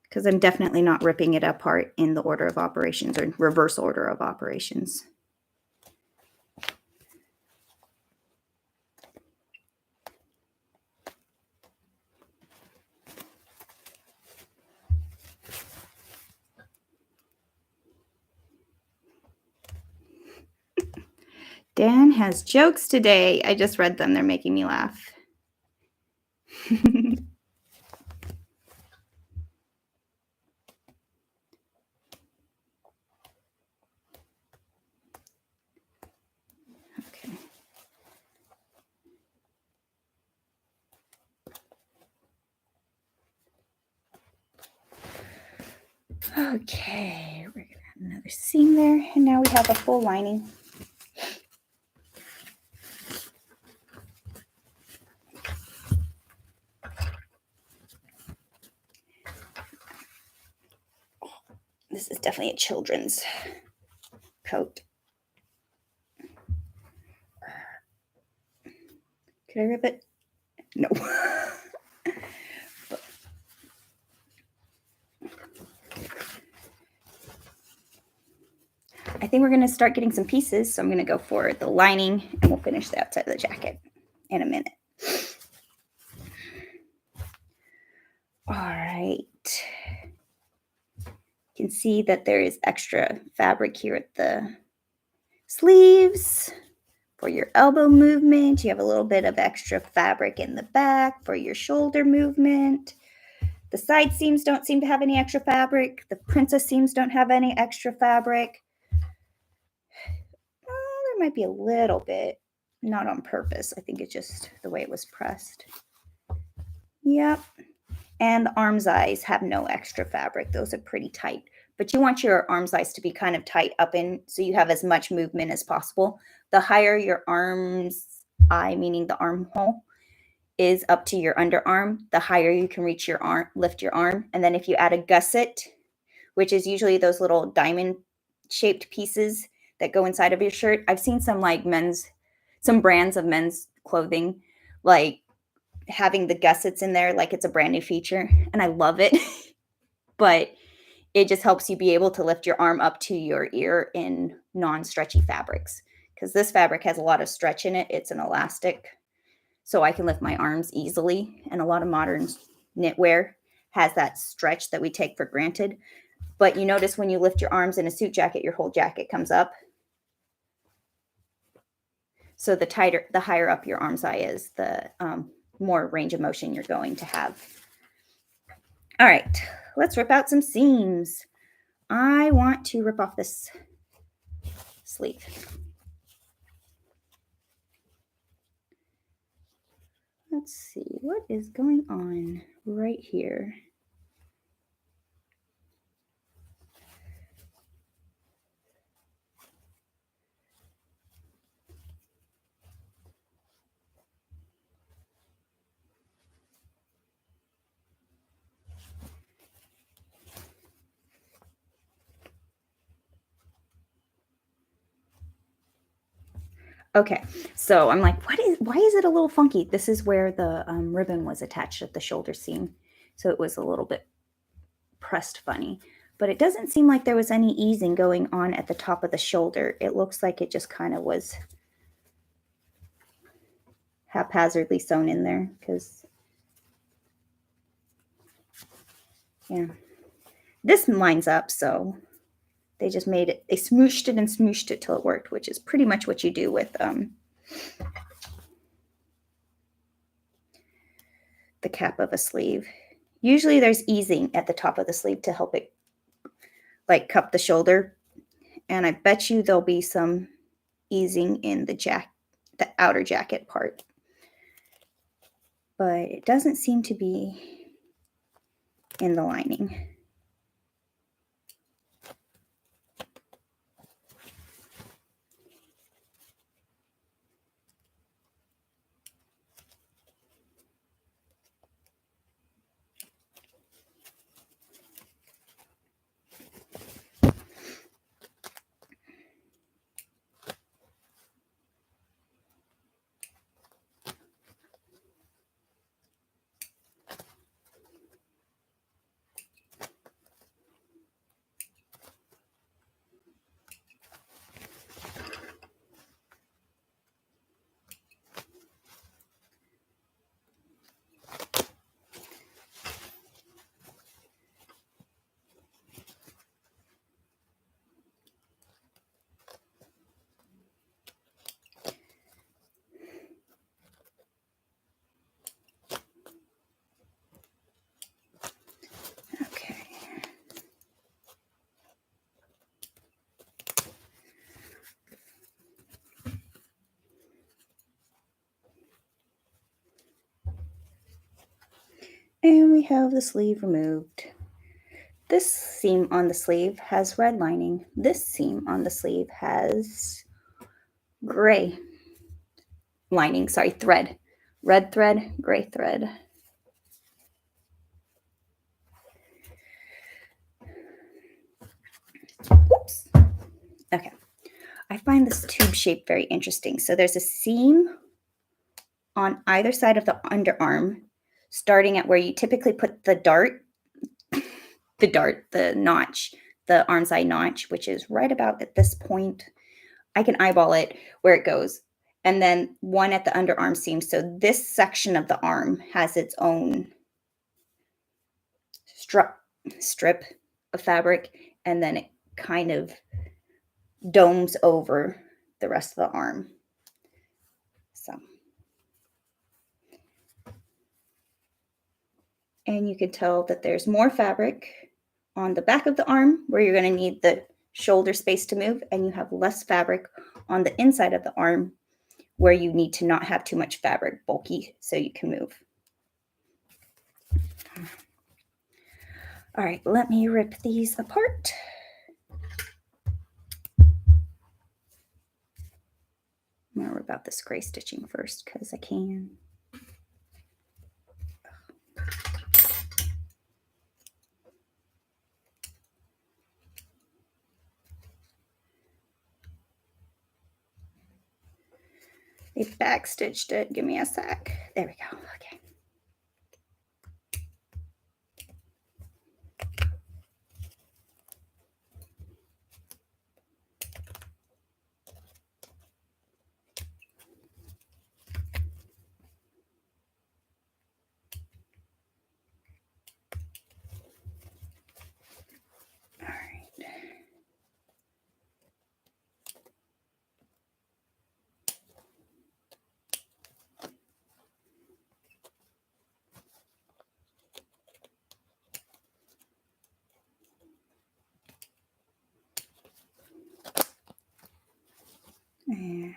Because I'm definitely not ripping it apart in the order of operations or reverse order of operations. Dan has jokes today. I just read them. They're making me laugh. Okay. Okay, we're gonna add another seam there, and now we have a full lining. This is definitely a children's coat. Could I rip it? No. I think we're going to start getting some pieces, so I'm going to go for the lining, and we'll finish the outside of the jacket in a minute. All right. You can see that there is extra fabric here at the sleeves. For your elbow movement, you have a little bit of extra fabric in the back for your shoulder movement. The side seams don't seem to have any extra fabric. The princess seams don't have any extra fabric. There might be a little bit, not on purpose. I think it's just the way it was pressed. Yep. And the arm's eyes have no extra fabric. Those are pretty tight. But you want your arm's eyes to be kind of tight up in so you have as much movement as possible. The higher your arm's eye, meaning the armhole, is up to your underarm, the higher you can reach your arm, lift your arm. And then if you add a gusset, which is usually those little diamond shaped pieces that go inside of your shirt. I've seen some like some brands of men's clothing, like having the gussets in there, like it's a brand new feature. And I love it, but it just helps you be able to lift your arm up to your ear in non-stretchy fabrics. Because this fabric has a lot of stretch in it. It's an elastic, so I can lift my arms easily. And a lot of modern knitwear has that stretch that we take for granted. But you notice when you lift your arms in a suit jacket, your whole jacket comes up. So the higher up your arm's eye is, the more range of motion you're going to have. All right, let's rip out some seams. I want to rip off this sleeve. Let's see, what is going on right here? Okay, so I'm like, why is it a little funky? This is where the ribbon was attached at the shoulder seam. So it was a little bit pressed funny. But it doesn't seem like there was any easing going on at the top of the shoulder. It looks like it just kind of was haphazardly sewn in there because, yeah. This lines up, so they just made it, they smooshed it and smooshed it till it worked, which is pretty much what you do with the cap of a sleeve. Usually there's easing at the top of the sleeve to help it like cup the shoulder. And I bet you there'll be some easing in the outer jacket part. But it doesn't seem to be in the lining. Okay. And we have the sleeve removed. This seam on the sleeve has red lining. This seam on the sleeve has gray lining, sorry, thread. Red thread, gray thread. Whoops. Okay. I find this tube shape very interesting. So there's a seam on either side of the underarm, starting at where you typically put the the notch, the arm side notch, which is right about at this point. I can eyeball it where it goes. And then one at the underarm seam. So this section of the arm has its own strip of fabric, and then it kind of domes over the rest of the arm. So, and you can tell that there's more fabric on the back of the arm where you're going to need the shoulder space to move, and you have less fabric on the inside of the arm where you need to not have too much fabric bulky so you can move. All right, let me rip these apart. I'm going to rip out this gray stitching first because I can. They back stitched it. Give me a sec. There we go. Okay. All right. And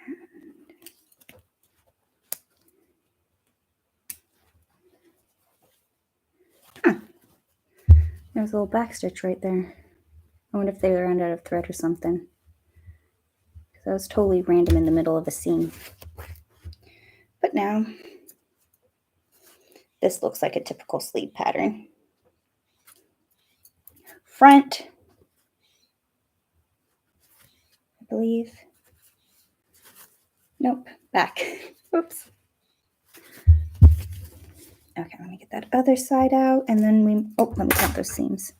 there's a little back stitch right there. I wonder if they ran out of thread or something. That was totally random in the middle of a seam. But now, this looks like a typical sleeve pattern. Front, I believe. Nope, back. Oops. Okay, let me get that other side out, and then let me count those seams.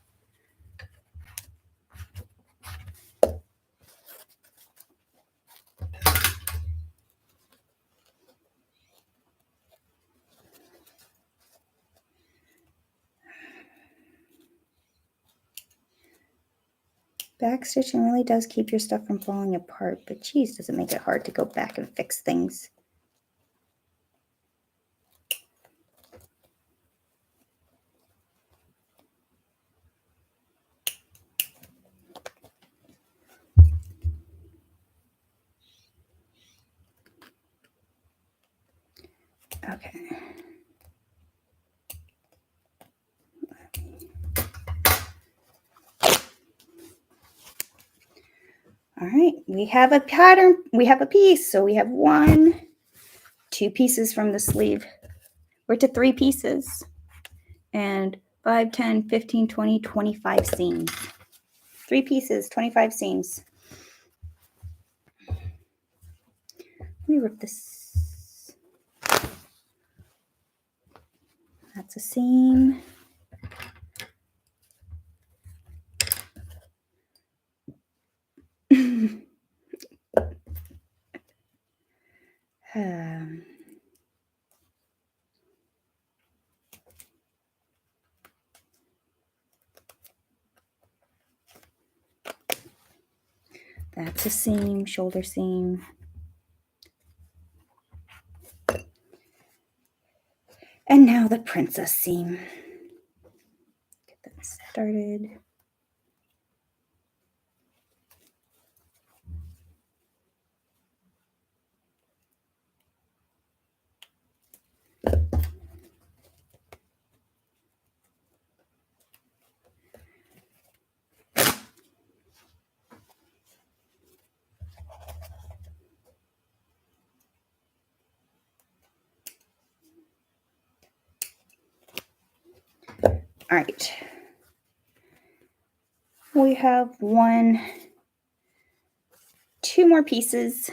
Backstitching really does keep your stuff from falling apart, but geez, does it make it hard to go back and fix things. Okay. All right, we have a pattern, we have a piece. So we have 1, 2 pieces from the sleeve. We're to 3 pieces. And 5, 10, 15, 20, 25 seams. 3 pieces, 25 seams. Let me rip this. That's a seam. That's a seam, shoulder seam. And now the princess seam. Get that started. All right. We have 1, 2 more pieces.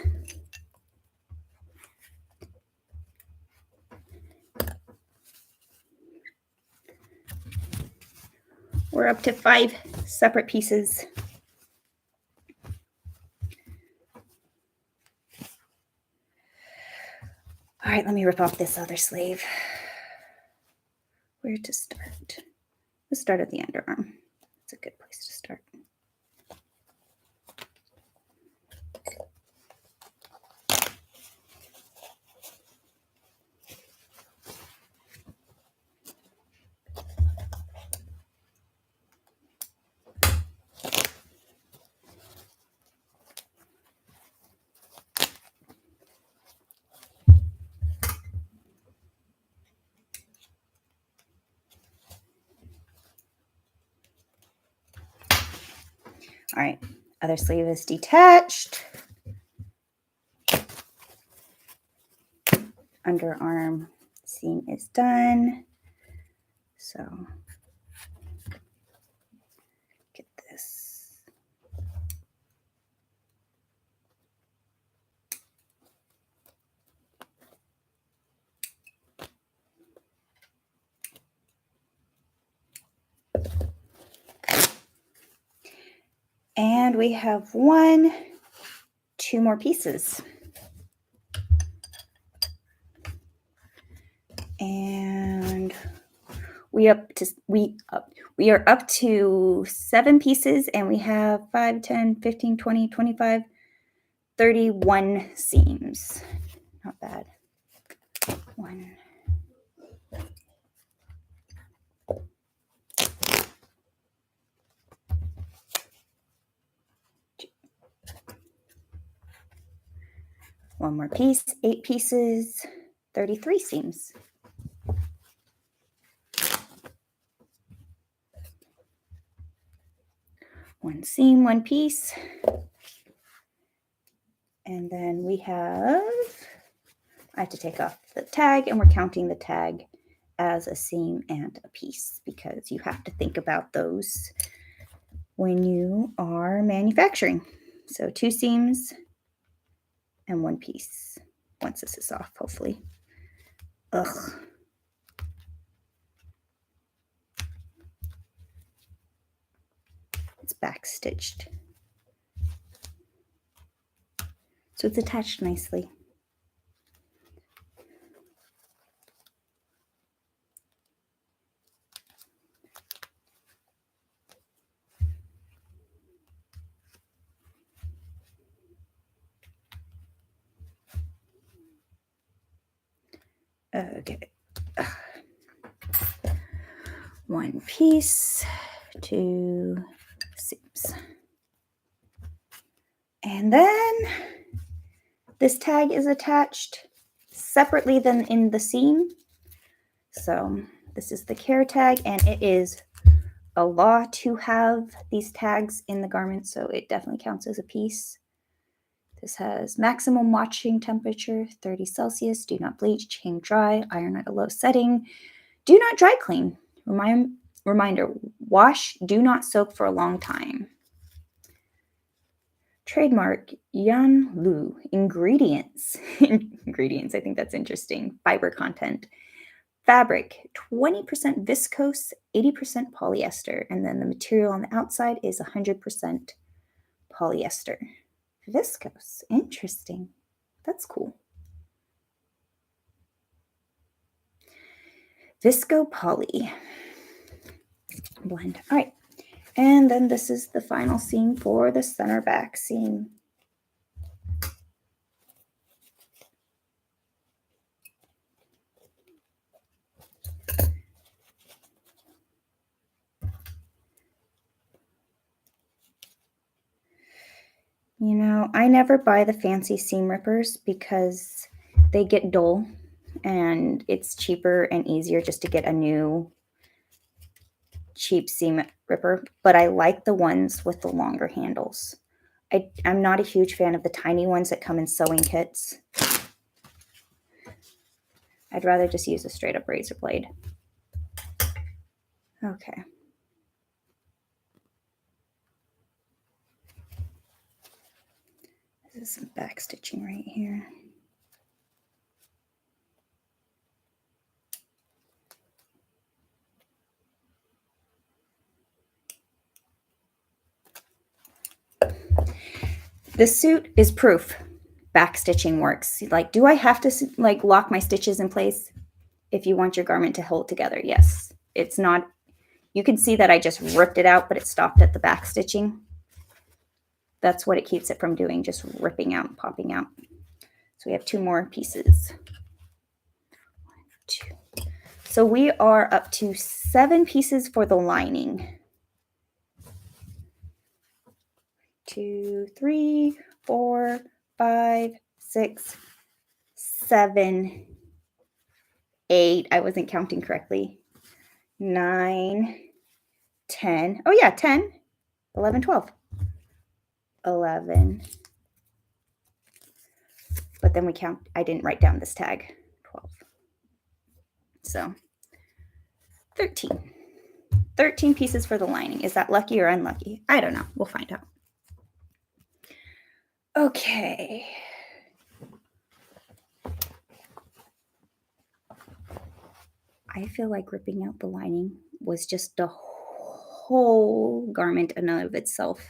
We're up to 5 separate pieces. All right, let me rip off this other sleeve. Where to start? Let's start at the underarm. That's a good place to start. All right, other sleeve is detached. Underarm seam is done. So get this. And we have 1, 2 more pieces. And we are up to 7 pieces, and we have 5, 10, 15, 20, 25, 31 seams. Not bad. 1. One more piece, 8 pieces, 33 seams. One seam, 1 piece. And then we have, I have to take off the tag, and we're counting the tag as a seam and a piece because you have to think about those when you are manufacturing. So 2 seams and one piece once this is off, hopefully. Ugh. It's back stitched. So it's attached nicely. Okay. One piece, two seams. And then this tag is attached separately than in the seam. So this is the care tag, and it is a law to have these tags in the garment, so it definitely counts as a piece. This has maximum washing temperature, 30 Celsius, do not bleach, hang dry, iron at a low setting, do not dry clean. Reminder, wash, do not soak for a long time. Trademark, Yan Lu. Ingredients. Ingredients, I think that's interesting. Fiber content. Fabric, 20% viscose, 80% polyester. And then the material on the outside is 100% polyester. Viscose, interesting. That's cool. Visco poly. Blend. All right. And then this is the final seam for the center back seam. You know, I never buy the fancy seam rippers because they get dull, and it's cheaper and easier just to get a new cheap seam ripper, but I like the ones with the longer handles. I'm not a huge fan of the tiny ones that come in sewing kits. I'd rather just use a straight up razor blade. Okay. This is some back stitching right here. This suit is proof back stitching works. Like, do I have to like lock my stitches in place if you want your garment to hold together? Yes. It's not, you can see that I just ripped it out, but it stopped at the back stitching. That's what it keeps it from doing, just ripping out and popping out. So we have two more pieces. 1, 2. So we are up to 7 pieces for the lining. 2, 3, 4, 5, 6, 7, 8. I wasn't counting correctly. 9, 10. Oh yeah, 10, 11, 12. 11. But then we count, I didn't write down this tag. 12. So 13. 13 pieces for the lining. Is that lucky or unlucky? I don't know. We'll find out. Okay. I feel like ripping out the lining was just the whole garment in and of itself,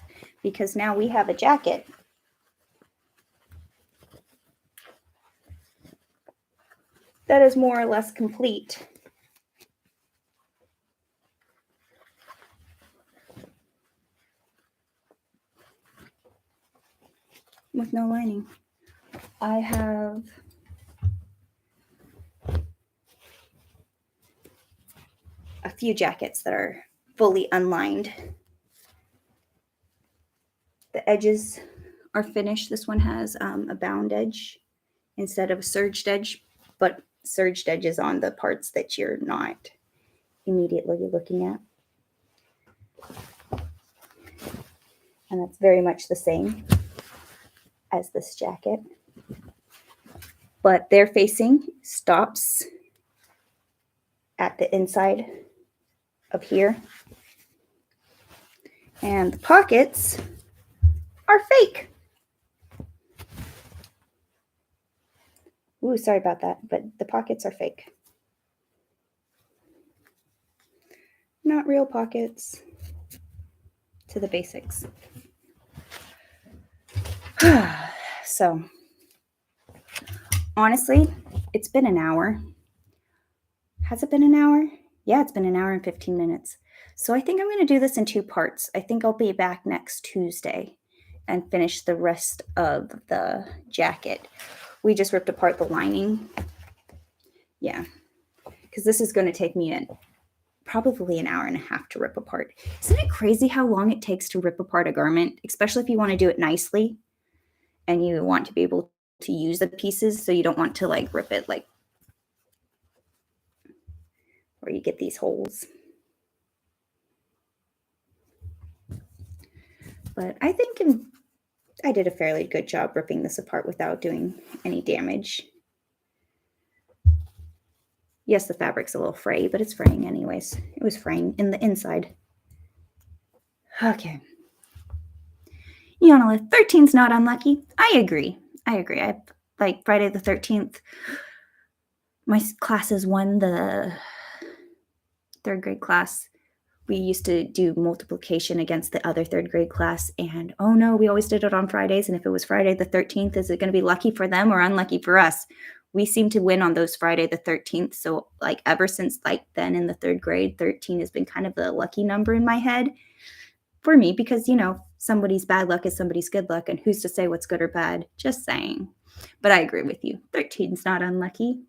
because now we have a jacket that is more or less complete. With no lining. I have a few jackets that are fully unlined. The edges are finished. This one has a bound edge instead of a serged edge, but serged edges on the parts that you're not immediately looking at. And that's very much the same as this jacket. But their facing stops at the inside of here. And the pockets are fake. Ooh, sorry about that, but the pockets are fake. Not real pockets. To the basics. So, honestly, it's been an hour. Has it been an hour? Yeah, it's been an hour and 15 minutes. So I think I'm going to do this in 2 parts. I think I'll be back next Tuesday and finish the rest of the jacket. We just ripped apart the lining. Yeah, because this is going to take me probably an hour and a half to rip apart. Isn't it crazy how long it takes to rip apart a garment, especially if you want to do it nicely and you want to be able to use the pieces, so you don't want to like rip it like where you get these holes. But I think I did a fairly good job ripping this apart without doing any damage. Yes, the fabric's a little frayy, but it's fraying anyways. It was fraying in the inside. Okay. Yonala, 13's not unlucky. I agree. I like Friday the 13th. My classes won the 3rd grade class. We used to do multiplication against the other 3rd grade class, and oh no, we always did it on Fridays. And if it was Friday the 13th, is it going to be lucky for them or unlucky for us? We seem to win on those Friday the 13th. So like ever since like then in the 3rd grade, 13 has been kind of the lucky number in my head for me, because you know, somebody's bad luck is somebody's good luck, and who's to say what's good or bad? Just saying. But I agree with you. 13's not unlucky.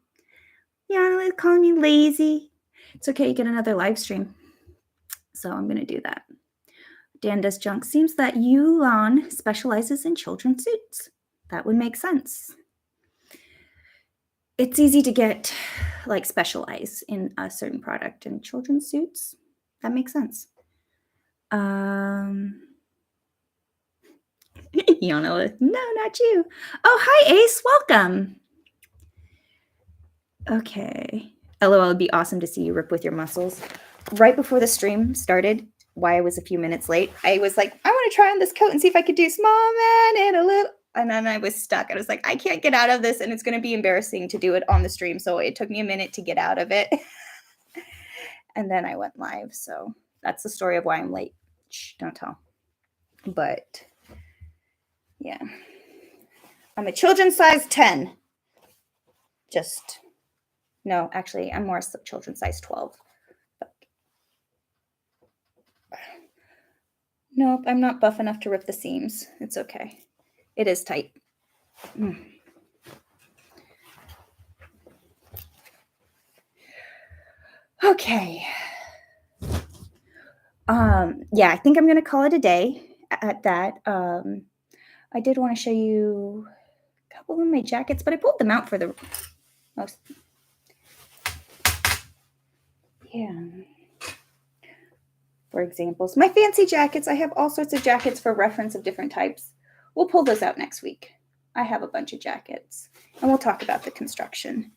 Yeah, calling me lazy. It's okay, you get another live stream. So I'm going to do that. Dan Does Junk. Seems that Yulon specializes in children's suits. That would make sense. It's easy to get, like, specialize in a certain product in children's suits. That makes sense. Yona, no, not you. Oh, hi, Ace. Welcome. Okay. LOL, it'd be awesome to see you rip with your muscles. Right before the stream started, why I was a few minutes late, I was like, I want to try on this coat and see if I could do small man and a little. And then I was stuck. I was like, I can't get out of this, and it's going to be embarrassing to do it on the stream. So it took me a minute to get out of it. And then I went live. So that's the story of why I'm late. Shh, don't tell. But yeah, I'm a children's size 10. No, actually, I'm more children's size 12. Nope, I'm not buff enough to rip the seams. It's okay. It is tight. Okay. Yeah, I think I'm going to call it a day at that. I did want to show you a couple of my jackets, but I pulled them out for the most. Yeah. For examples, my fancy jackets. I have all sorts of jackets for reference of different types. We'll pull those out next week. I have a bunch of jackets, and we'll talk about the construction.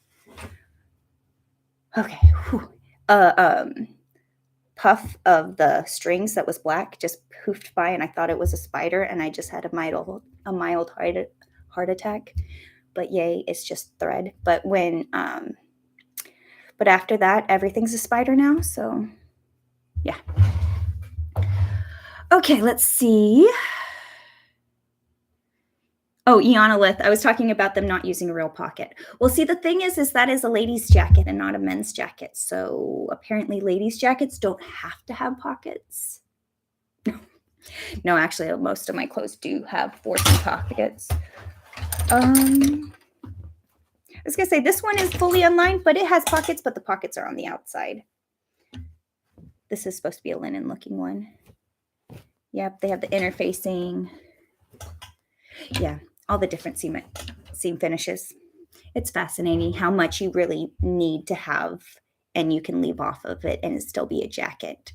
Okay. Puff of the strings that was black just poofed by, and I thought it was a spider, and I just had a mild heart attack. But yay, it's just thread. But after that, everything's a spider now. So yeah. Okay, let's see. Oh, Ionolith, I was talking about them not using a real pocket. Well, see, the thing is that is a lady's jacket and not a men's jacket. So apparently ladies' jackets don't have to have pockets. No, actually, most of my clothes do have 14 pockets. I was going to say, this one is fully unlined, but it has pockets, but the pockets are on the outside. This is supposed to be a linen-looking one. Yep, they have the interfacing. Yeah, all the different seam finishes. It's fascinating how much you really need to have, and you can leave off of it and it still be a jacket.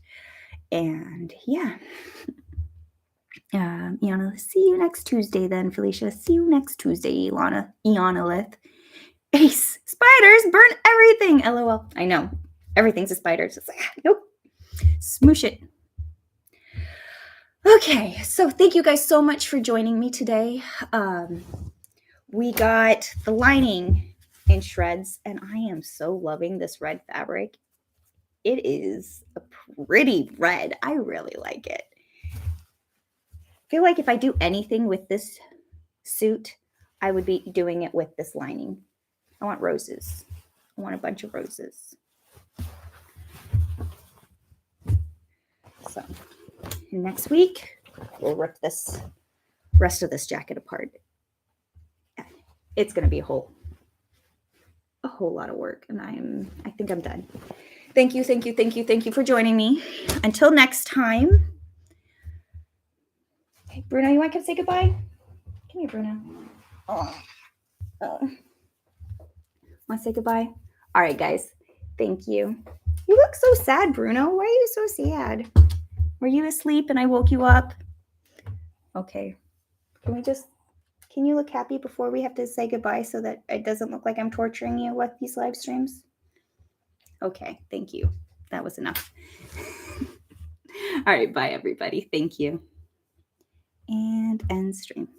And yeah. Iana, see you next Tuesday then, Felicia. See you next Tuesday, Ianolith. Ace, spiders burn everything. LOL. I know. Everything's a spider. It's like, nope. Smoosh it. Okay, so thank you guys so much for joining me today. We got the lining in shreds, and I am so loving this red fabric. It is a pretty red. I really like it. I feel like if I do anything with this suit, I would be doing it with this lining. I want roses. I want a bunch of roses. So next week, we'll rip this rest of this jacket apart. It's going to be a whole lot of work, and I think I'm done. Thank you for joining me. Until next time. Hey, Bruno, you want to come say goodbye? Come here, Bruno. Oh. Want to say goodbye? All right, guys. Thank you. You look so sad, Bruno. Why are you so sad? Were you asleep and I woke you up? Okay. Can you look happy before we have to say goodbye so that it doesn't look like I'm torturing you with these live streams? Okay, thank you. That was enough. All right, bye everybody. Thank you. And end stream.